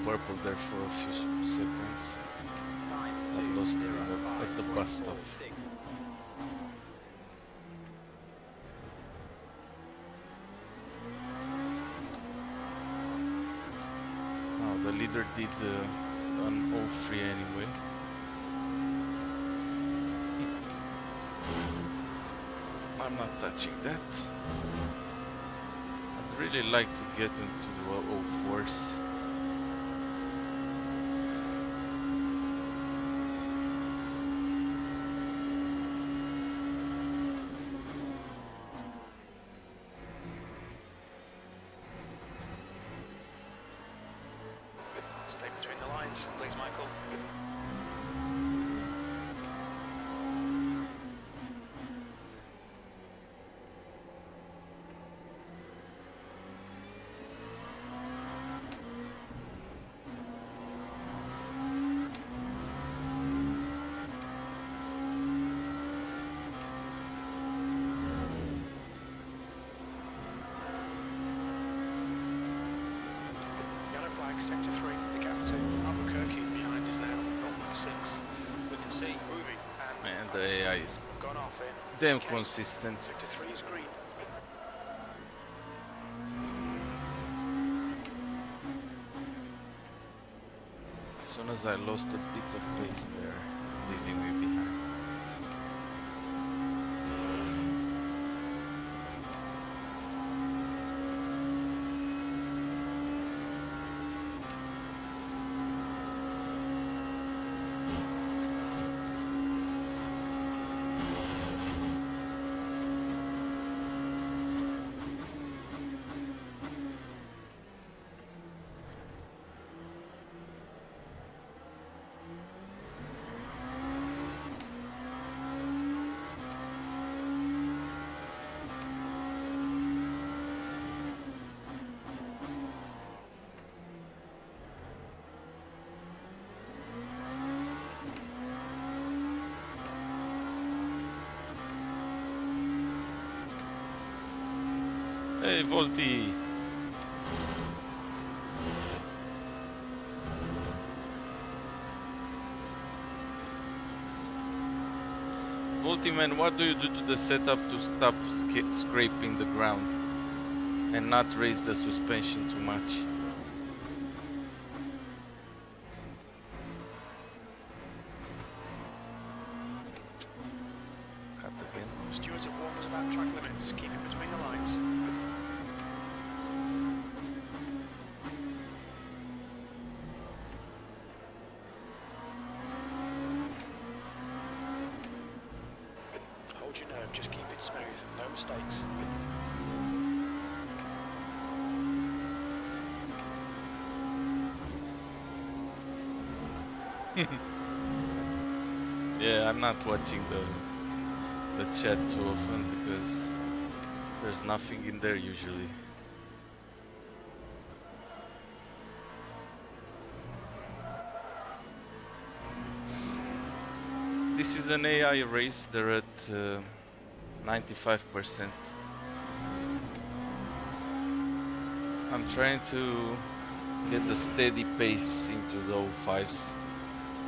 purple there for a few seconds. Got lost at the bus stop. Oh, the leader did an 03 anyway. I'm not touching that. I'd really like to get into the 04s. Stay between the lines, please, Michael. Sector 3, the Gamut, Albuquerque behind us now, 0.6. We can see moving Man, the AI is gone off in. damn consistent. Sector 3 is green. As soon as I lost a bit of pace there, leaving me behind. Hey, Volti! Volti man, what do you do to the setup to stop scraping the ground and not raise the suspension too much? Cut again. Stewards have warned us about track limits. Keep it between the lines. Hold your nerve, just keep it smooth, no mistakes. Yeah, I'm not watching the chat too often because there's nothing in there usually. This is an AI race, they're at 95%. I'm trying to get a steady pace into the 05s,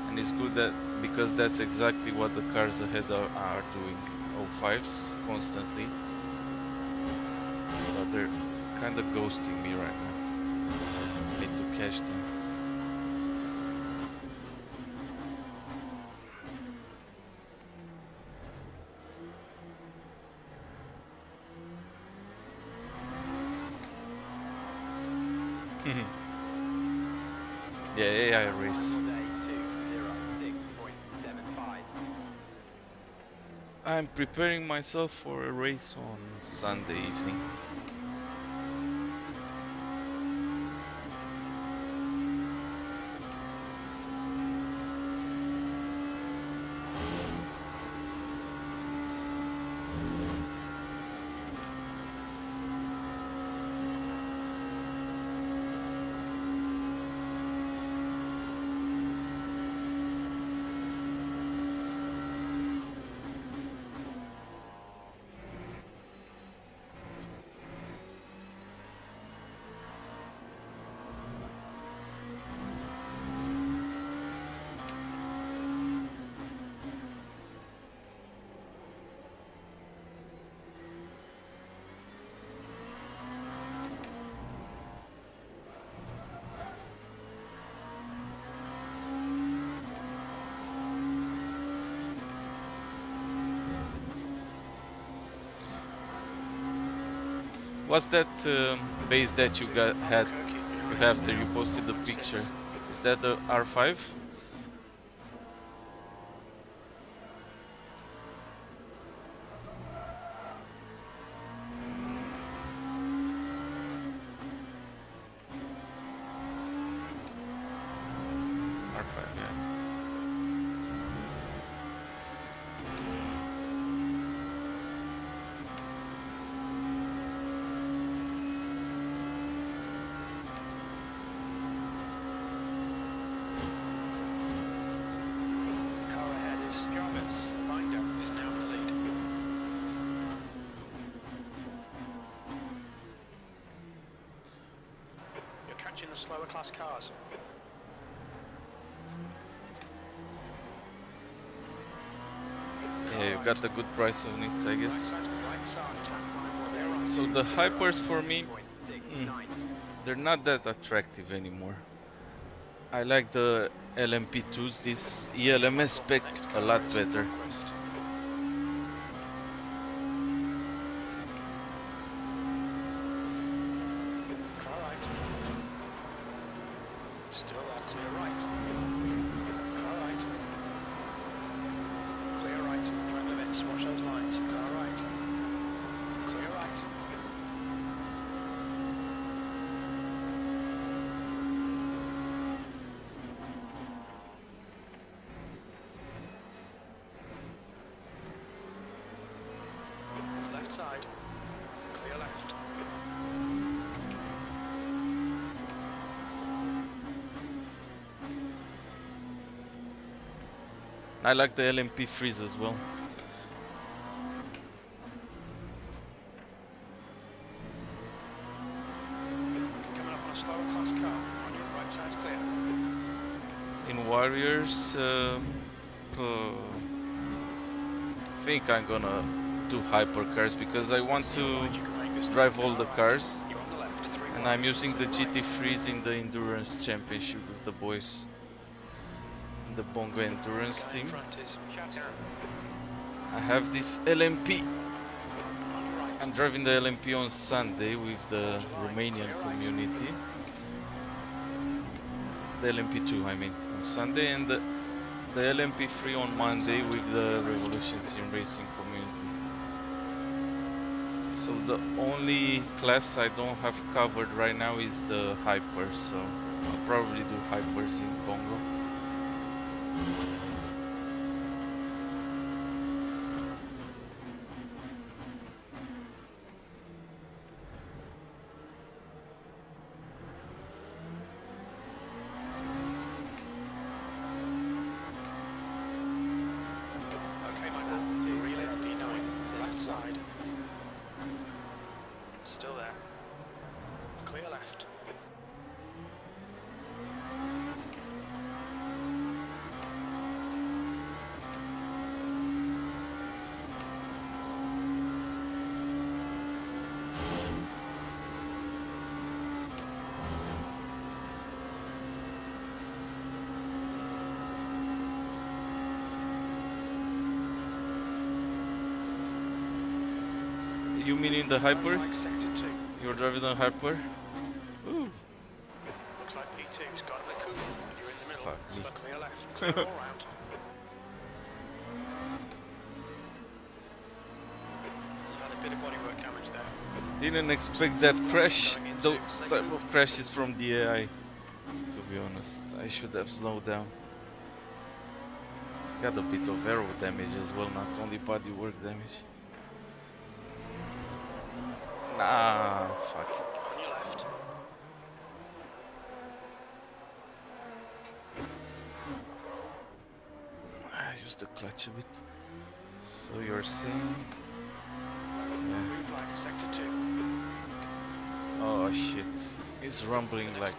and it's good that because that's exactly what the cars ahead are doing, 05s constantly, but they're kind of ghosting me right now. I need to catch them. Yeah, AI race. I'm preparing myself for a race on Sunday evening. What's that base that you have there? You posted the picture. Is that the R5? R5, yeah. Car ahead is Jarvis. Binder is now in the lead. You're catching the slower class cars. Yeah, you got a good price on it, I guess. Right side. So the hypers for me, they're not that attractive anymore. I like the LMP2s, this ELMS spec a lot better. Car right. Still that clear right. Car right. Clear right. Track limits. Watch those lines. Car right. Clear right. Left side. Clear left. I like the LMP freeze as well. Coming up on a slower class car. On your right side's clear. In Warriors, think I'm gonna do hypercars because I want to You can make this drive all car the right. cars, You're on the left. 3 and wide. I'm using the Right. GT freeze in the Endurance Championship with the boys, the Bongo Endurance Guy in team. front is Shatter. I have this LMP. On your right. I'm driving the LMP on Sunday with the Romanian community. The LMP2, I mean, on Sunday, and the LMP3 on Monday with the Revolution Sim Racing community. So the only class I don't have covered right now is the Hypers, so I'll probably do Hypers in Bongo. Okay, Michael. Relay P9. Left side. Still there. Clear left. You mean in the Hyper? Like sector 2. You're driving the Hyper? Ooh. Looks like P2's got the coupe. And you're in the middle. Fuck me. So clear left. Clear all round. You've had a bit of bodywork damage there. Didn't expect that crash, those type of crashes from the AI, to be honest. I should have slowed down. Got a bit of aero damage as well, not only bodywork damage. Nah, fuck it. On your left. I used the clutch a bit. So you're saying... Yeah. Blue flag, sector 2. Oh shit, it's rumbling like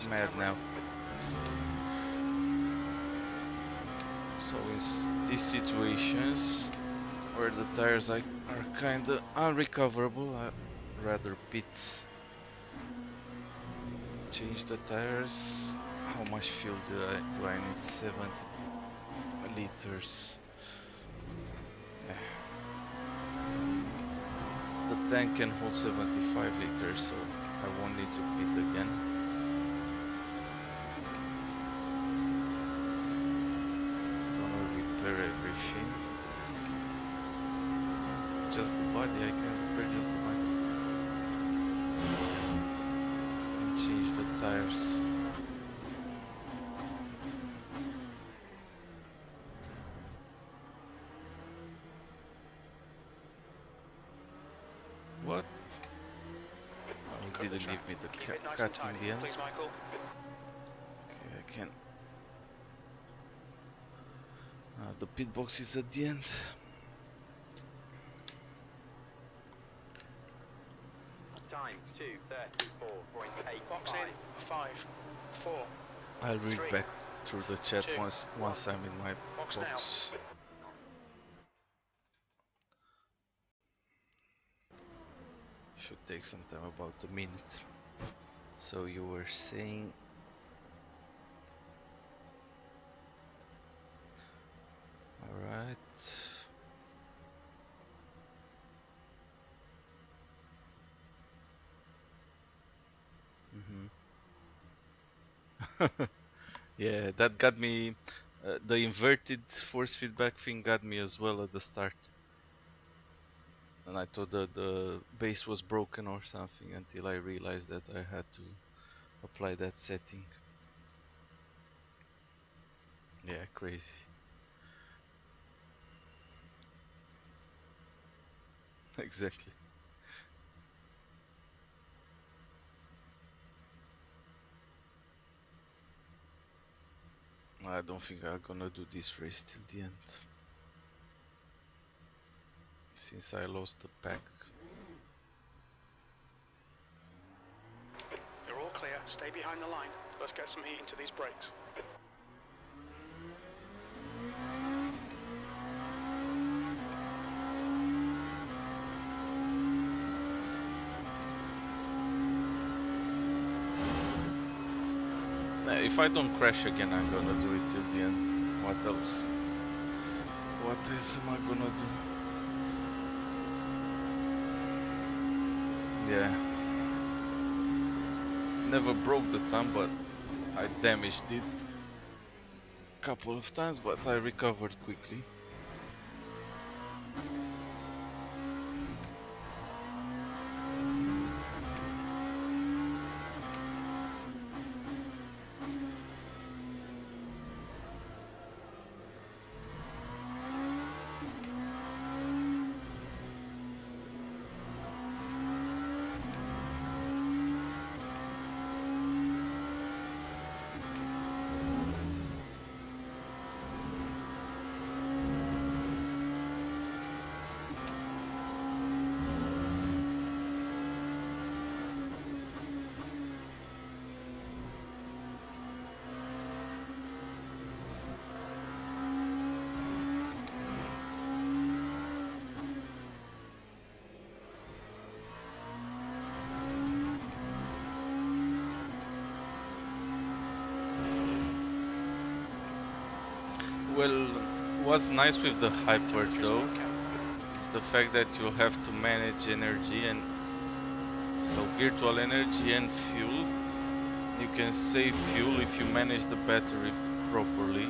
mad now. So in these situations where the tires are kinda unrecoverable, I'd rather pit. Change the tires. How much fuel do I need? 70 liters. Yeah. The tank can hold 75 liters, so I won't need to pit again. Gonna repair everything. Just the body, I can repair just the body. And change the tires. What? Oh, he didn't give me the cut in the end. Please, Michael. Okay, I can. The pit box is at the end. Time 2:34.85. Box in. 5, 4. I'll read 3, back through the chat 2, once 1. I'm in my Box box. Should take some time, about a minute. So you were saying. All right. Yeah, that got me. The inverted force feedback thing got me as well at the start. And I thought that the base was broken or something until I realized that I had to apply that setting. Yeah, crazy. Exactly. I don't think I'm gonna do this race till the end, since I lost the pack. You're all clear. Stay behind the line. Let's get some heat into these brakes. If I don't crash again, I'm gonna do it till the end. What else? What else am I gonna do? Yeah. Never broke the thumb, but I damaged it a couple of times, but I recovered quickly. Well, what's nice with the hypers though, is the fact that you have to manage energy, and so virtual energy and fuel. You can save fuel if you manage the battery properly.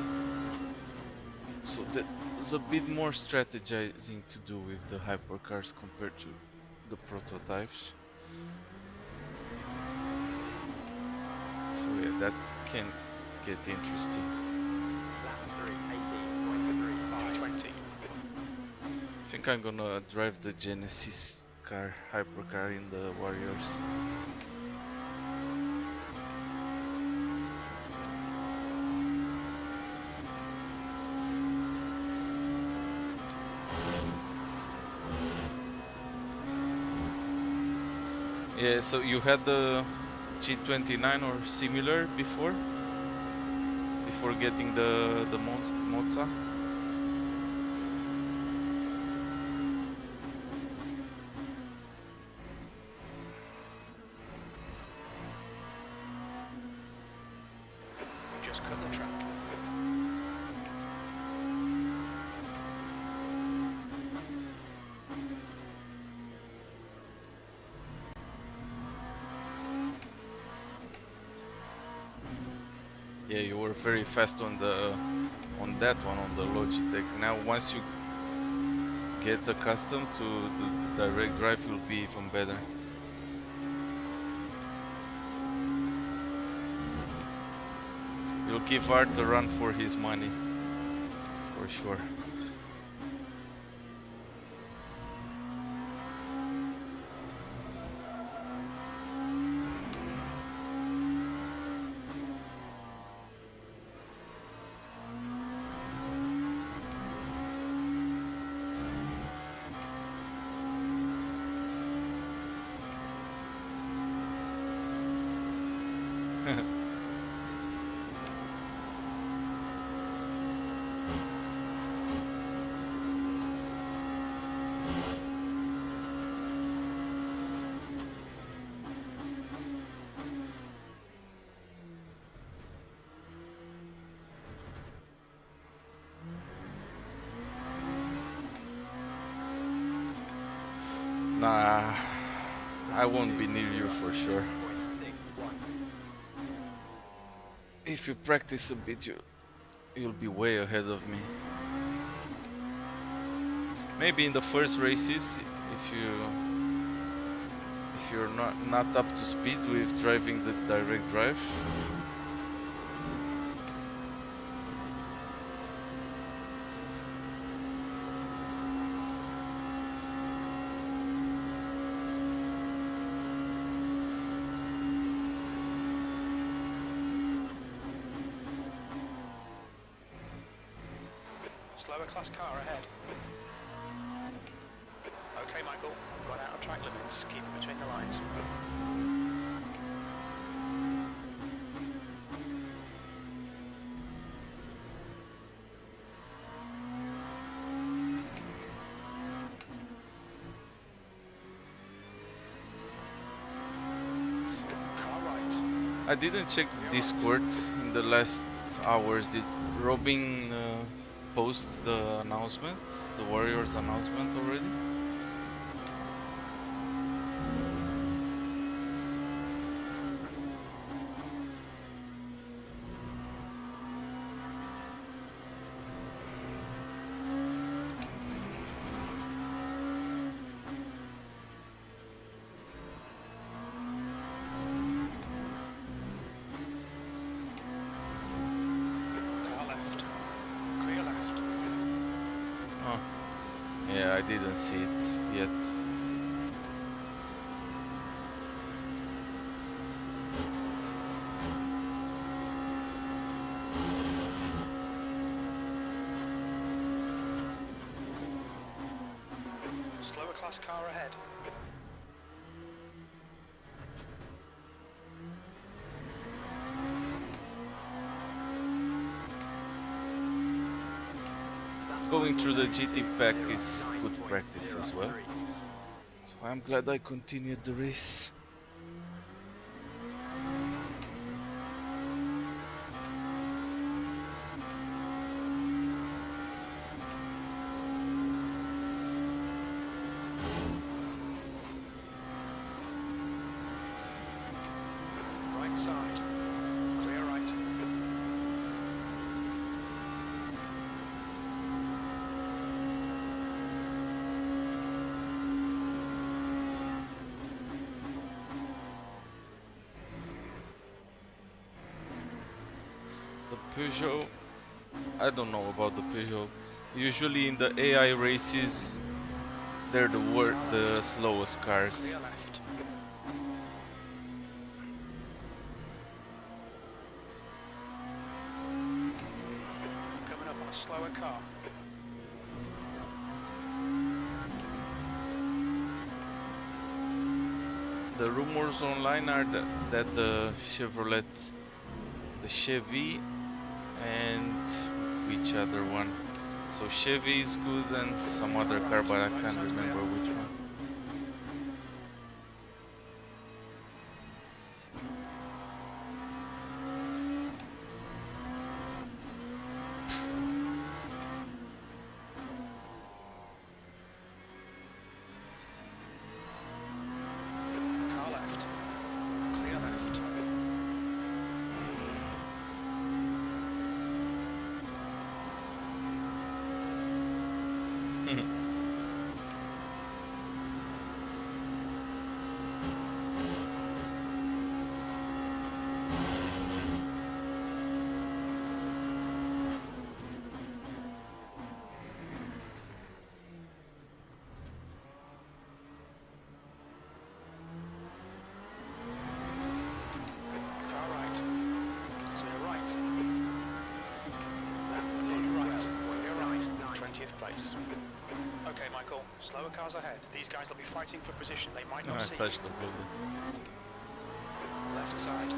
So there's a bit more strategizing to do with the hypercars compared to the prototypes. So yeah, that can get interesting. I think I'm gonna drive the Genesis car, hypercar in the Warriors. Yeah, so you had the G29 or similar before getting the Monza? Just cut the track. Yeah, you were very fast on that one, on the Logitech. Now once you get accustomed to the direct drive, you'll be even better. You'll give Art a run for his money, for sure. Nah, I won't be near you for sure. If you practice a bit, you'll be way ahead of me. Maybe in the first races, if you're not up to speed with driving the direct drive. Slower class car ahead. Okay, Michael, got out of track limits. Keep it between the lines. Car right. I didn't check Discord in the last hours. Did Robin post the announcement, the Warriors announcement already? Yeah, I didn't see it yet. Slower class car ahead. Going through the GT pack is good practice as well. So I'm glad I continued the race. Right side. Clear right. The Peugeot, I don't know about the Peugeot. Usually in the AI races, they're the slowest cars. Clear left. Coming up on a slower car. The rumors online are that the Chevrolet, the Chevy, and which other one? So Chevy is good and some other car, but I can't remember which one. Car left. Clear left. Car right. Clear right. Clear right. 20th place. Okay, Michael. Slower cars ahead. These guys will be fighting for position. They might not I see touched you. the building. Left side.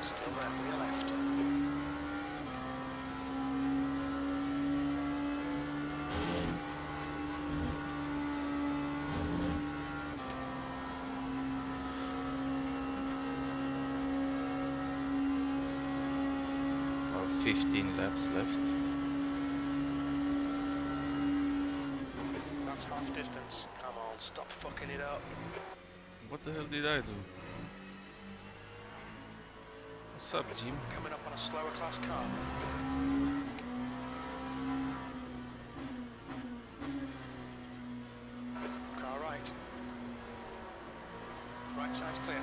Still there. Clear left. About 15 laps left. That's half distance. Come on, stop fucking it up. What the hell did I do? What's up, Jim? Coming up on a slower class car. Car right. Right side's clear.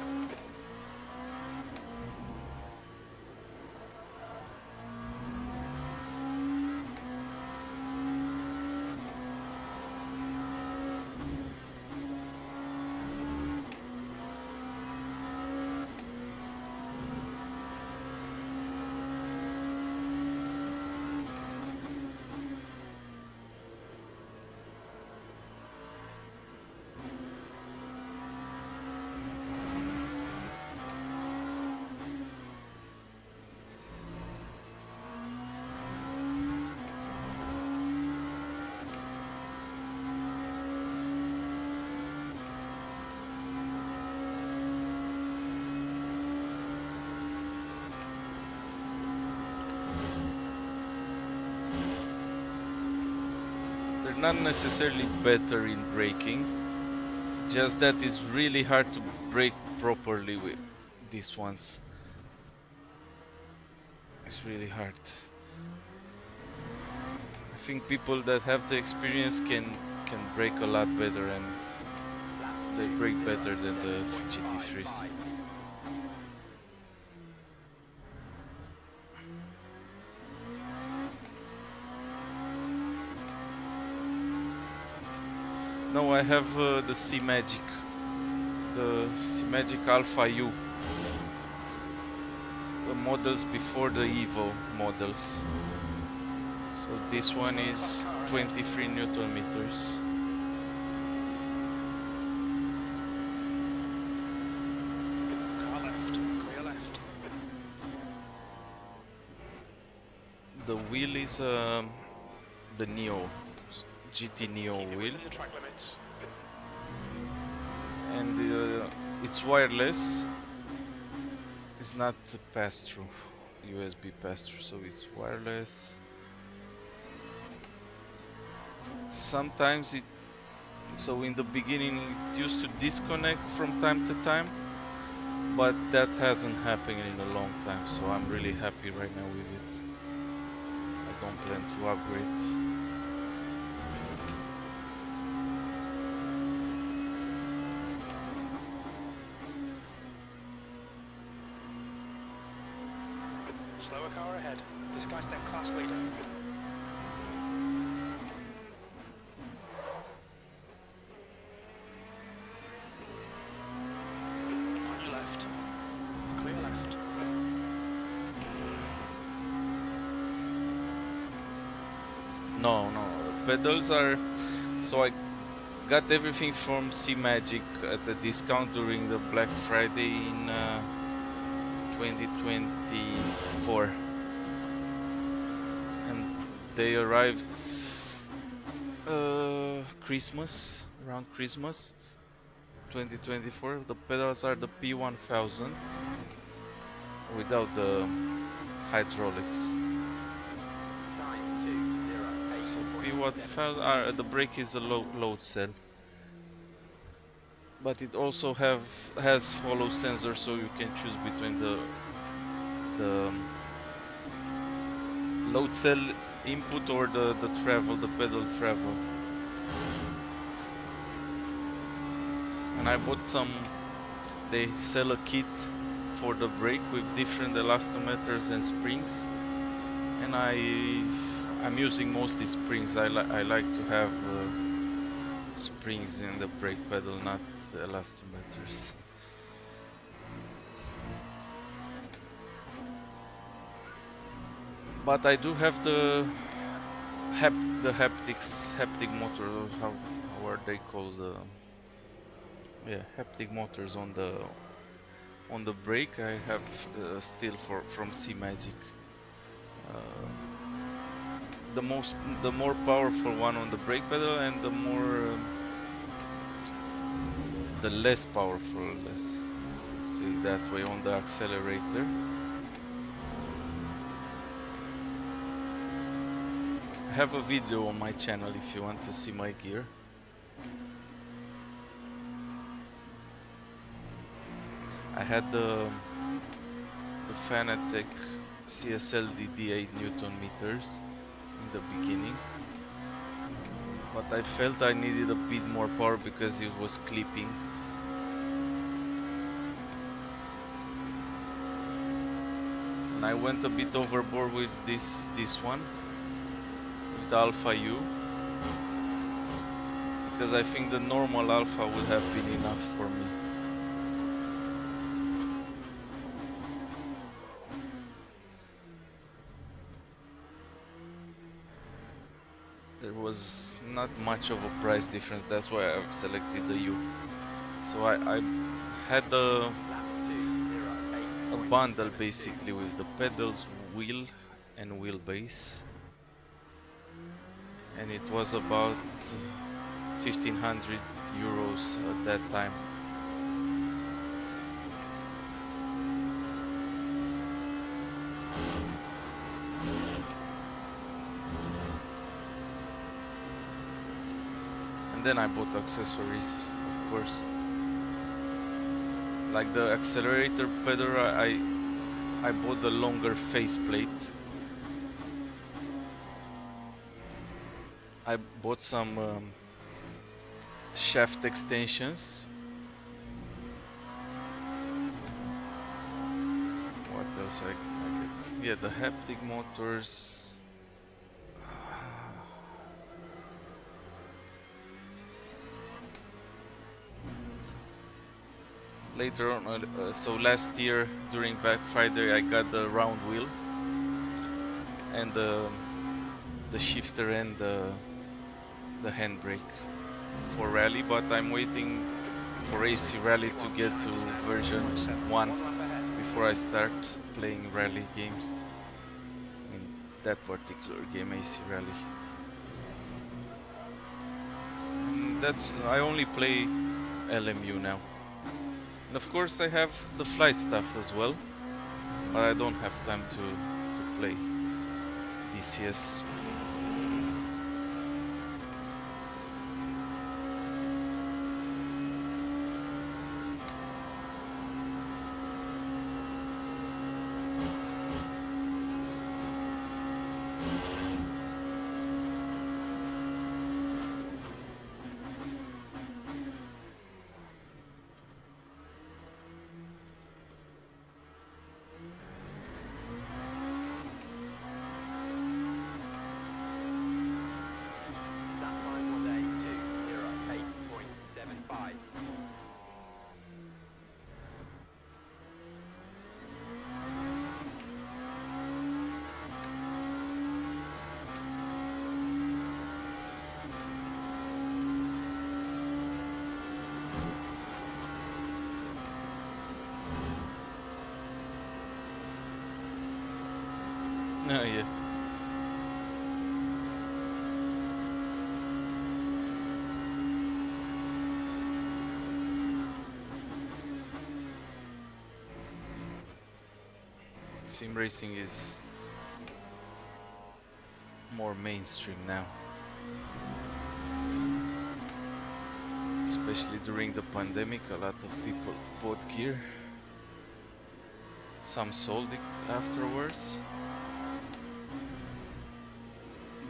They're not necessarily better in braking, just that it's really hard to brake properly with these ones. It's really hard. I think people that have the experience can brake a lot better, and they brake better than the GT3s. No, I have the SimMagic, the SimMagic Alpha U, the models before the Evo models. So this one is 23 Newton meters. Car left. Clear left. The wheel is the Neo, GT Neo Keep it wheel, within the track limits. and it's wireless. It's not pass-through, USB pass-through, so it's wireless. Sometimes so in the beginning it used to disconnect from time to time, but that hasn't happened in a long time, so I'm really happy right now with it. I don't plan to upgrade. Slower car ahead. This guy's their class leader. On your left. Clear left. No, pedals are... So I got everything from SimMagic at a discount during the Black Friday in 2024. And they arrived Christmas, around Christmas 2024. The pedals are the P1000 without the hydraulics. So P1000, the brake is a load cell, but it also has hollow sensor, so you can choose between the load cell input or the travel, the pedal travel. And I bought some, they sell a kit for the brake with different elastometers and springs, and I'm using mostly springs. I like to have springs in the brake pedal, not elastometers. But I do have the haptic motor, how are they called? Yeah, haptic motors on the brake. I have still from SimMagic. The more powerful one on the brake pedal, and the less powerful, let's say that way, on the accelerator. I have a video on my channel if you want to see my gear. I had the Fanatec CSLD D8 Newton meters in the beginning, but I felt I needed a bit more power because it was clipping. And I went a bit overboard with this one, with the Alpha U, because I think the normal Alpha would have been enough for me. There was not much of a price difference, that's why I've selected the U. So I had a bundle basically with the pedals, wheel and wheelbase, and it was about 1500 euros at that time. And then I bought accessories, of course. Like the accelerator pedal, I bought the longer faceplate. I bought some shaft extensions. What else I get? Yeah, the haptic motors. Later on, so last year during Black Friday, I got the round wheel and the shifter and the handbrake for rally, but I'm waiting for AC Rally to get to version 1 before I start playing rally games. In that particular game, AC Rally. And I only play LMU now. And of course I have the flight stuff as well, but I don't have time to play DCS. Oh yeah. Sim racing is more mainstream now, especially during the pandemic. A lot of people bought gear, some sold it afterwards.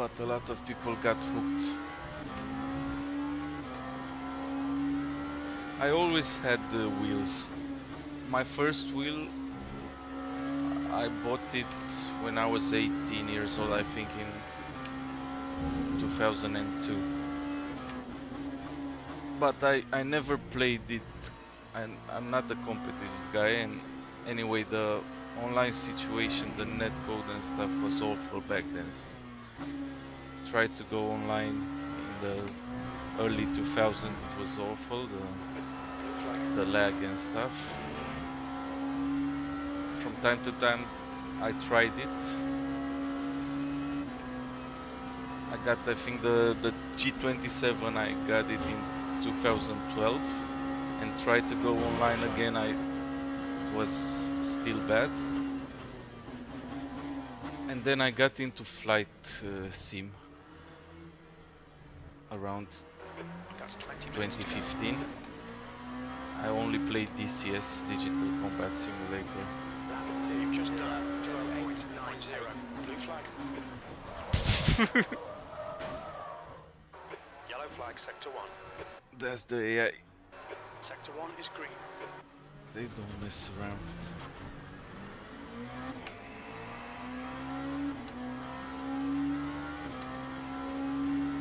but a lot of people got hooked. I always had the wheels. My first wheel, I bought it when I was 18 years old, I think in 2002. But I never played it, and I'm not a competitive guy, and anyway the online situation, the netcode and stuff was awful back then, so tried to go online in the early 2000s, it was awful, the lag and stuff. From time to time I tried it. I got, I think the G27, I got it in 2012 and tried to go online again. It was still bad. And then I got into flight sim around 2015. I only played DCS, Digital Combat Simulator. You've just done 208.90. Blue flag. Yellow flag, sector 1. That's the AI. Sector 1 is green. They don't mess around.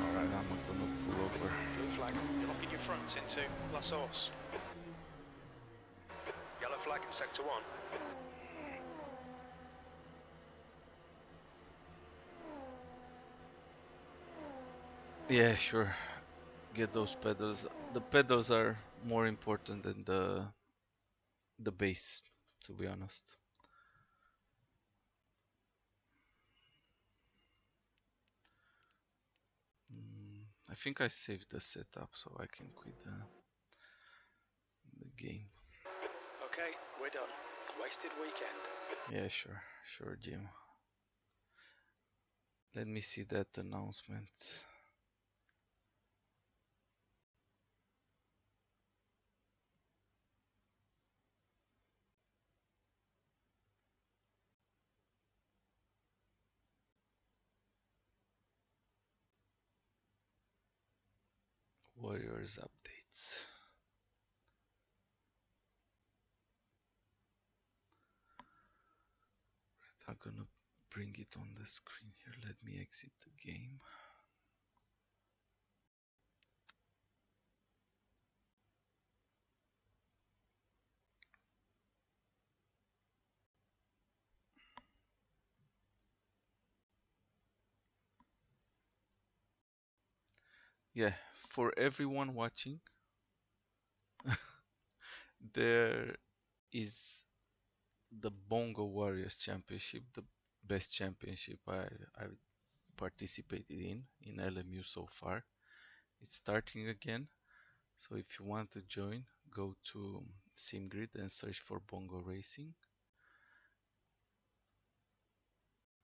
Alright, I'm gonna pull over. Blue flag, you're locking your front into La Source. Yellow flag, sector 1. Yeah, sure. Get those pedals. The pedals are more important than the bass, to be honest. I think I saved the setup so I can quit the game. Okay, we're done. Wasted weekend. Yeah, sure, Jim. Let me see that announcement. Warriors updates. Right, I'm gonna bring it on the screen here. Let me exit the game. Yeah, for everyone watching, there is the Bongo Warriors Championship, the best championship I participated in LMU so far. It's starting again, so if you want to join, go to SimGrid and search for Bongo Racing.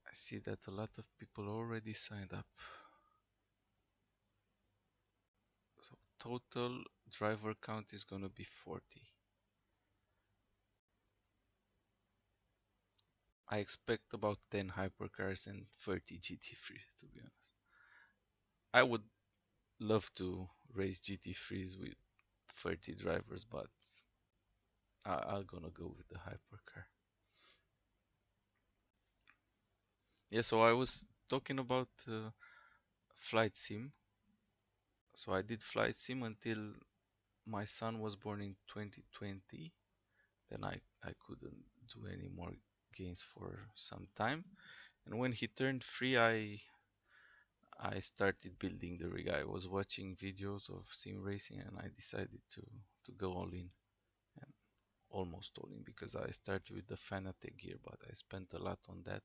I see that a lot of people already signed up. So total driver count is gonna be 40. I expect about 10 hypercars and 30 GT3s, to be honest. I would love to race GT3s with 30 drivers, but I'm gonna go with the hypercar. Yeah, so I was talking about flight sim. So I did flight sim until my son was born in 2020. Then I couldn't do any more games for some time. And when he turned 3, I started building the rig. I was watching videos of sim racing and I decided to go all in. And almost all in, because I started with the Fanatec gear, but I spent a lot on that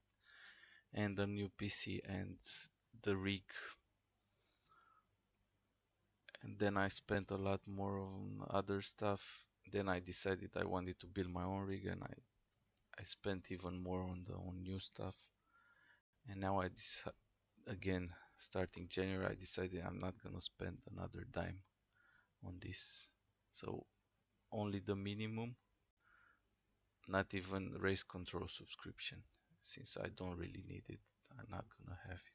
and the new PC and the rig. And then I spent a lot more on other stuff. Then I decided I wanted to build my own rig, and I spent even more on new stuff. And now again, starting January, I decided I'm not gonna spend another dime on this. So only the minimum, not even race control subscription, since I don't really need it. I'm not gonna have it.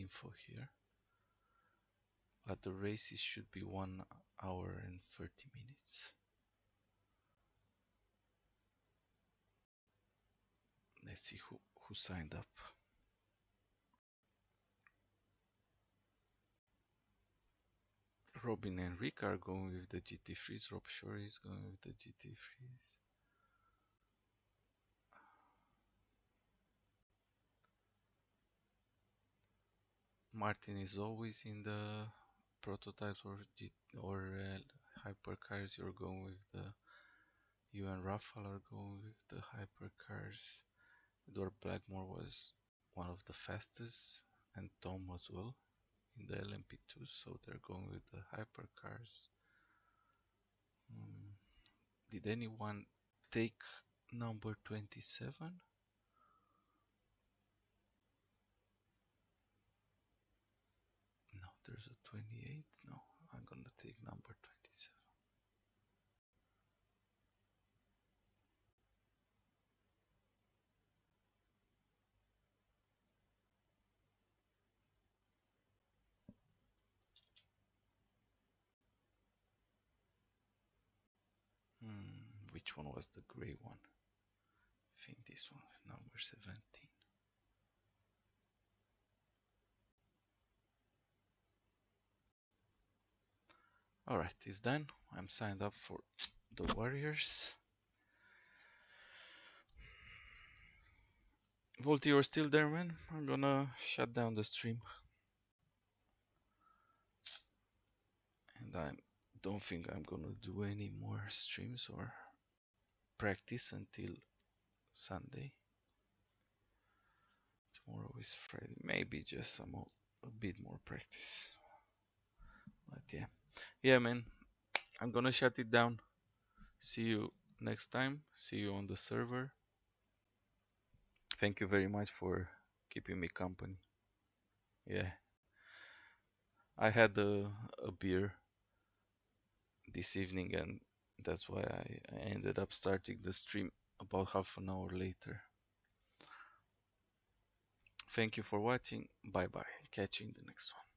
info here. But the races should be 1 hour and 30 minutes. Let's see who signed up. Robin and Rick are going with the GT Freeze. Rob Shore is going with the GT Freeze. Martin is always in the prototypes or hypercars. You're going with the. You and Rafael are going with the hypercars. Edward Blackmore was one of the fastest, and Tom as well in the LMP2, so they're going with the hypercars. Did anyone take number 27? No, there's a 28. No, I'm gonna take number 27. Which one was the gray one? I think this one, number 17. Alright, it's done. I'm signed up for the Warriors. Volty, you're still there, man? I'm gonna shut down the stream. And I don't think I'm gonna do any more streams or practice until Sunday. Tomorrow is Friday. Maybe just a bit more practice. But yeah. Yeah, man. I'm gonna shut it down. See you next time. See you on the server. Thank you very much for keeping me company. Yeah. I had a beer this evening, and that's why I ended up starting the stream about half an hour later. Thank you for watching. Bye bye. Catch you in the next one.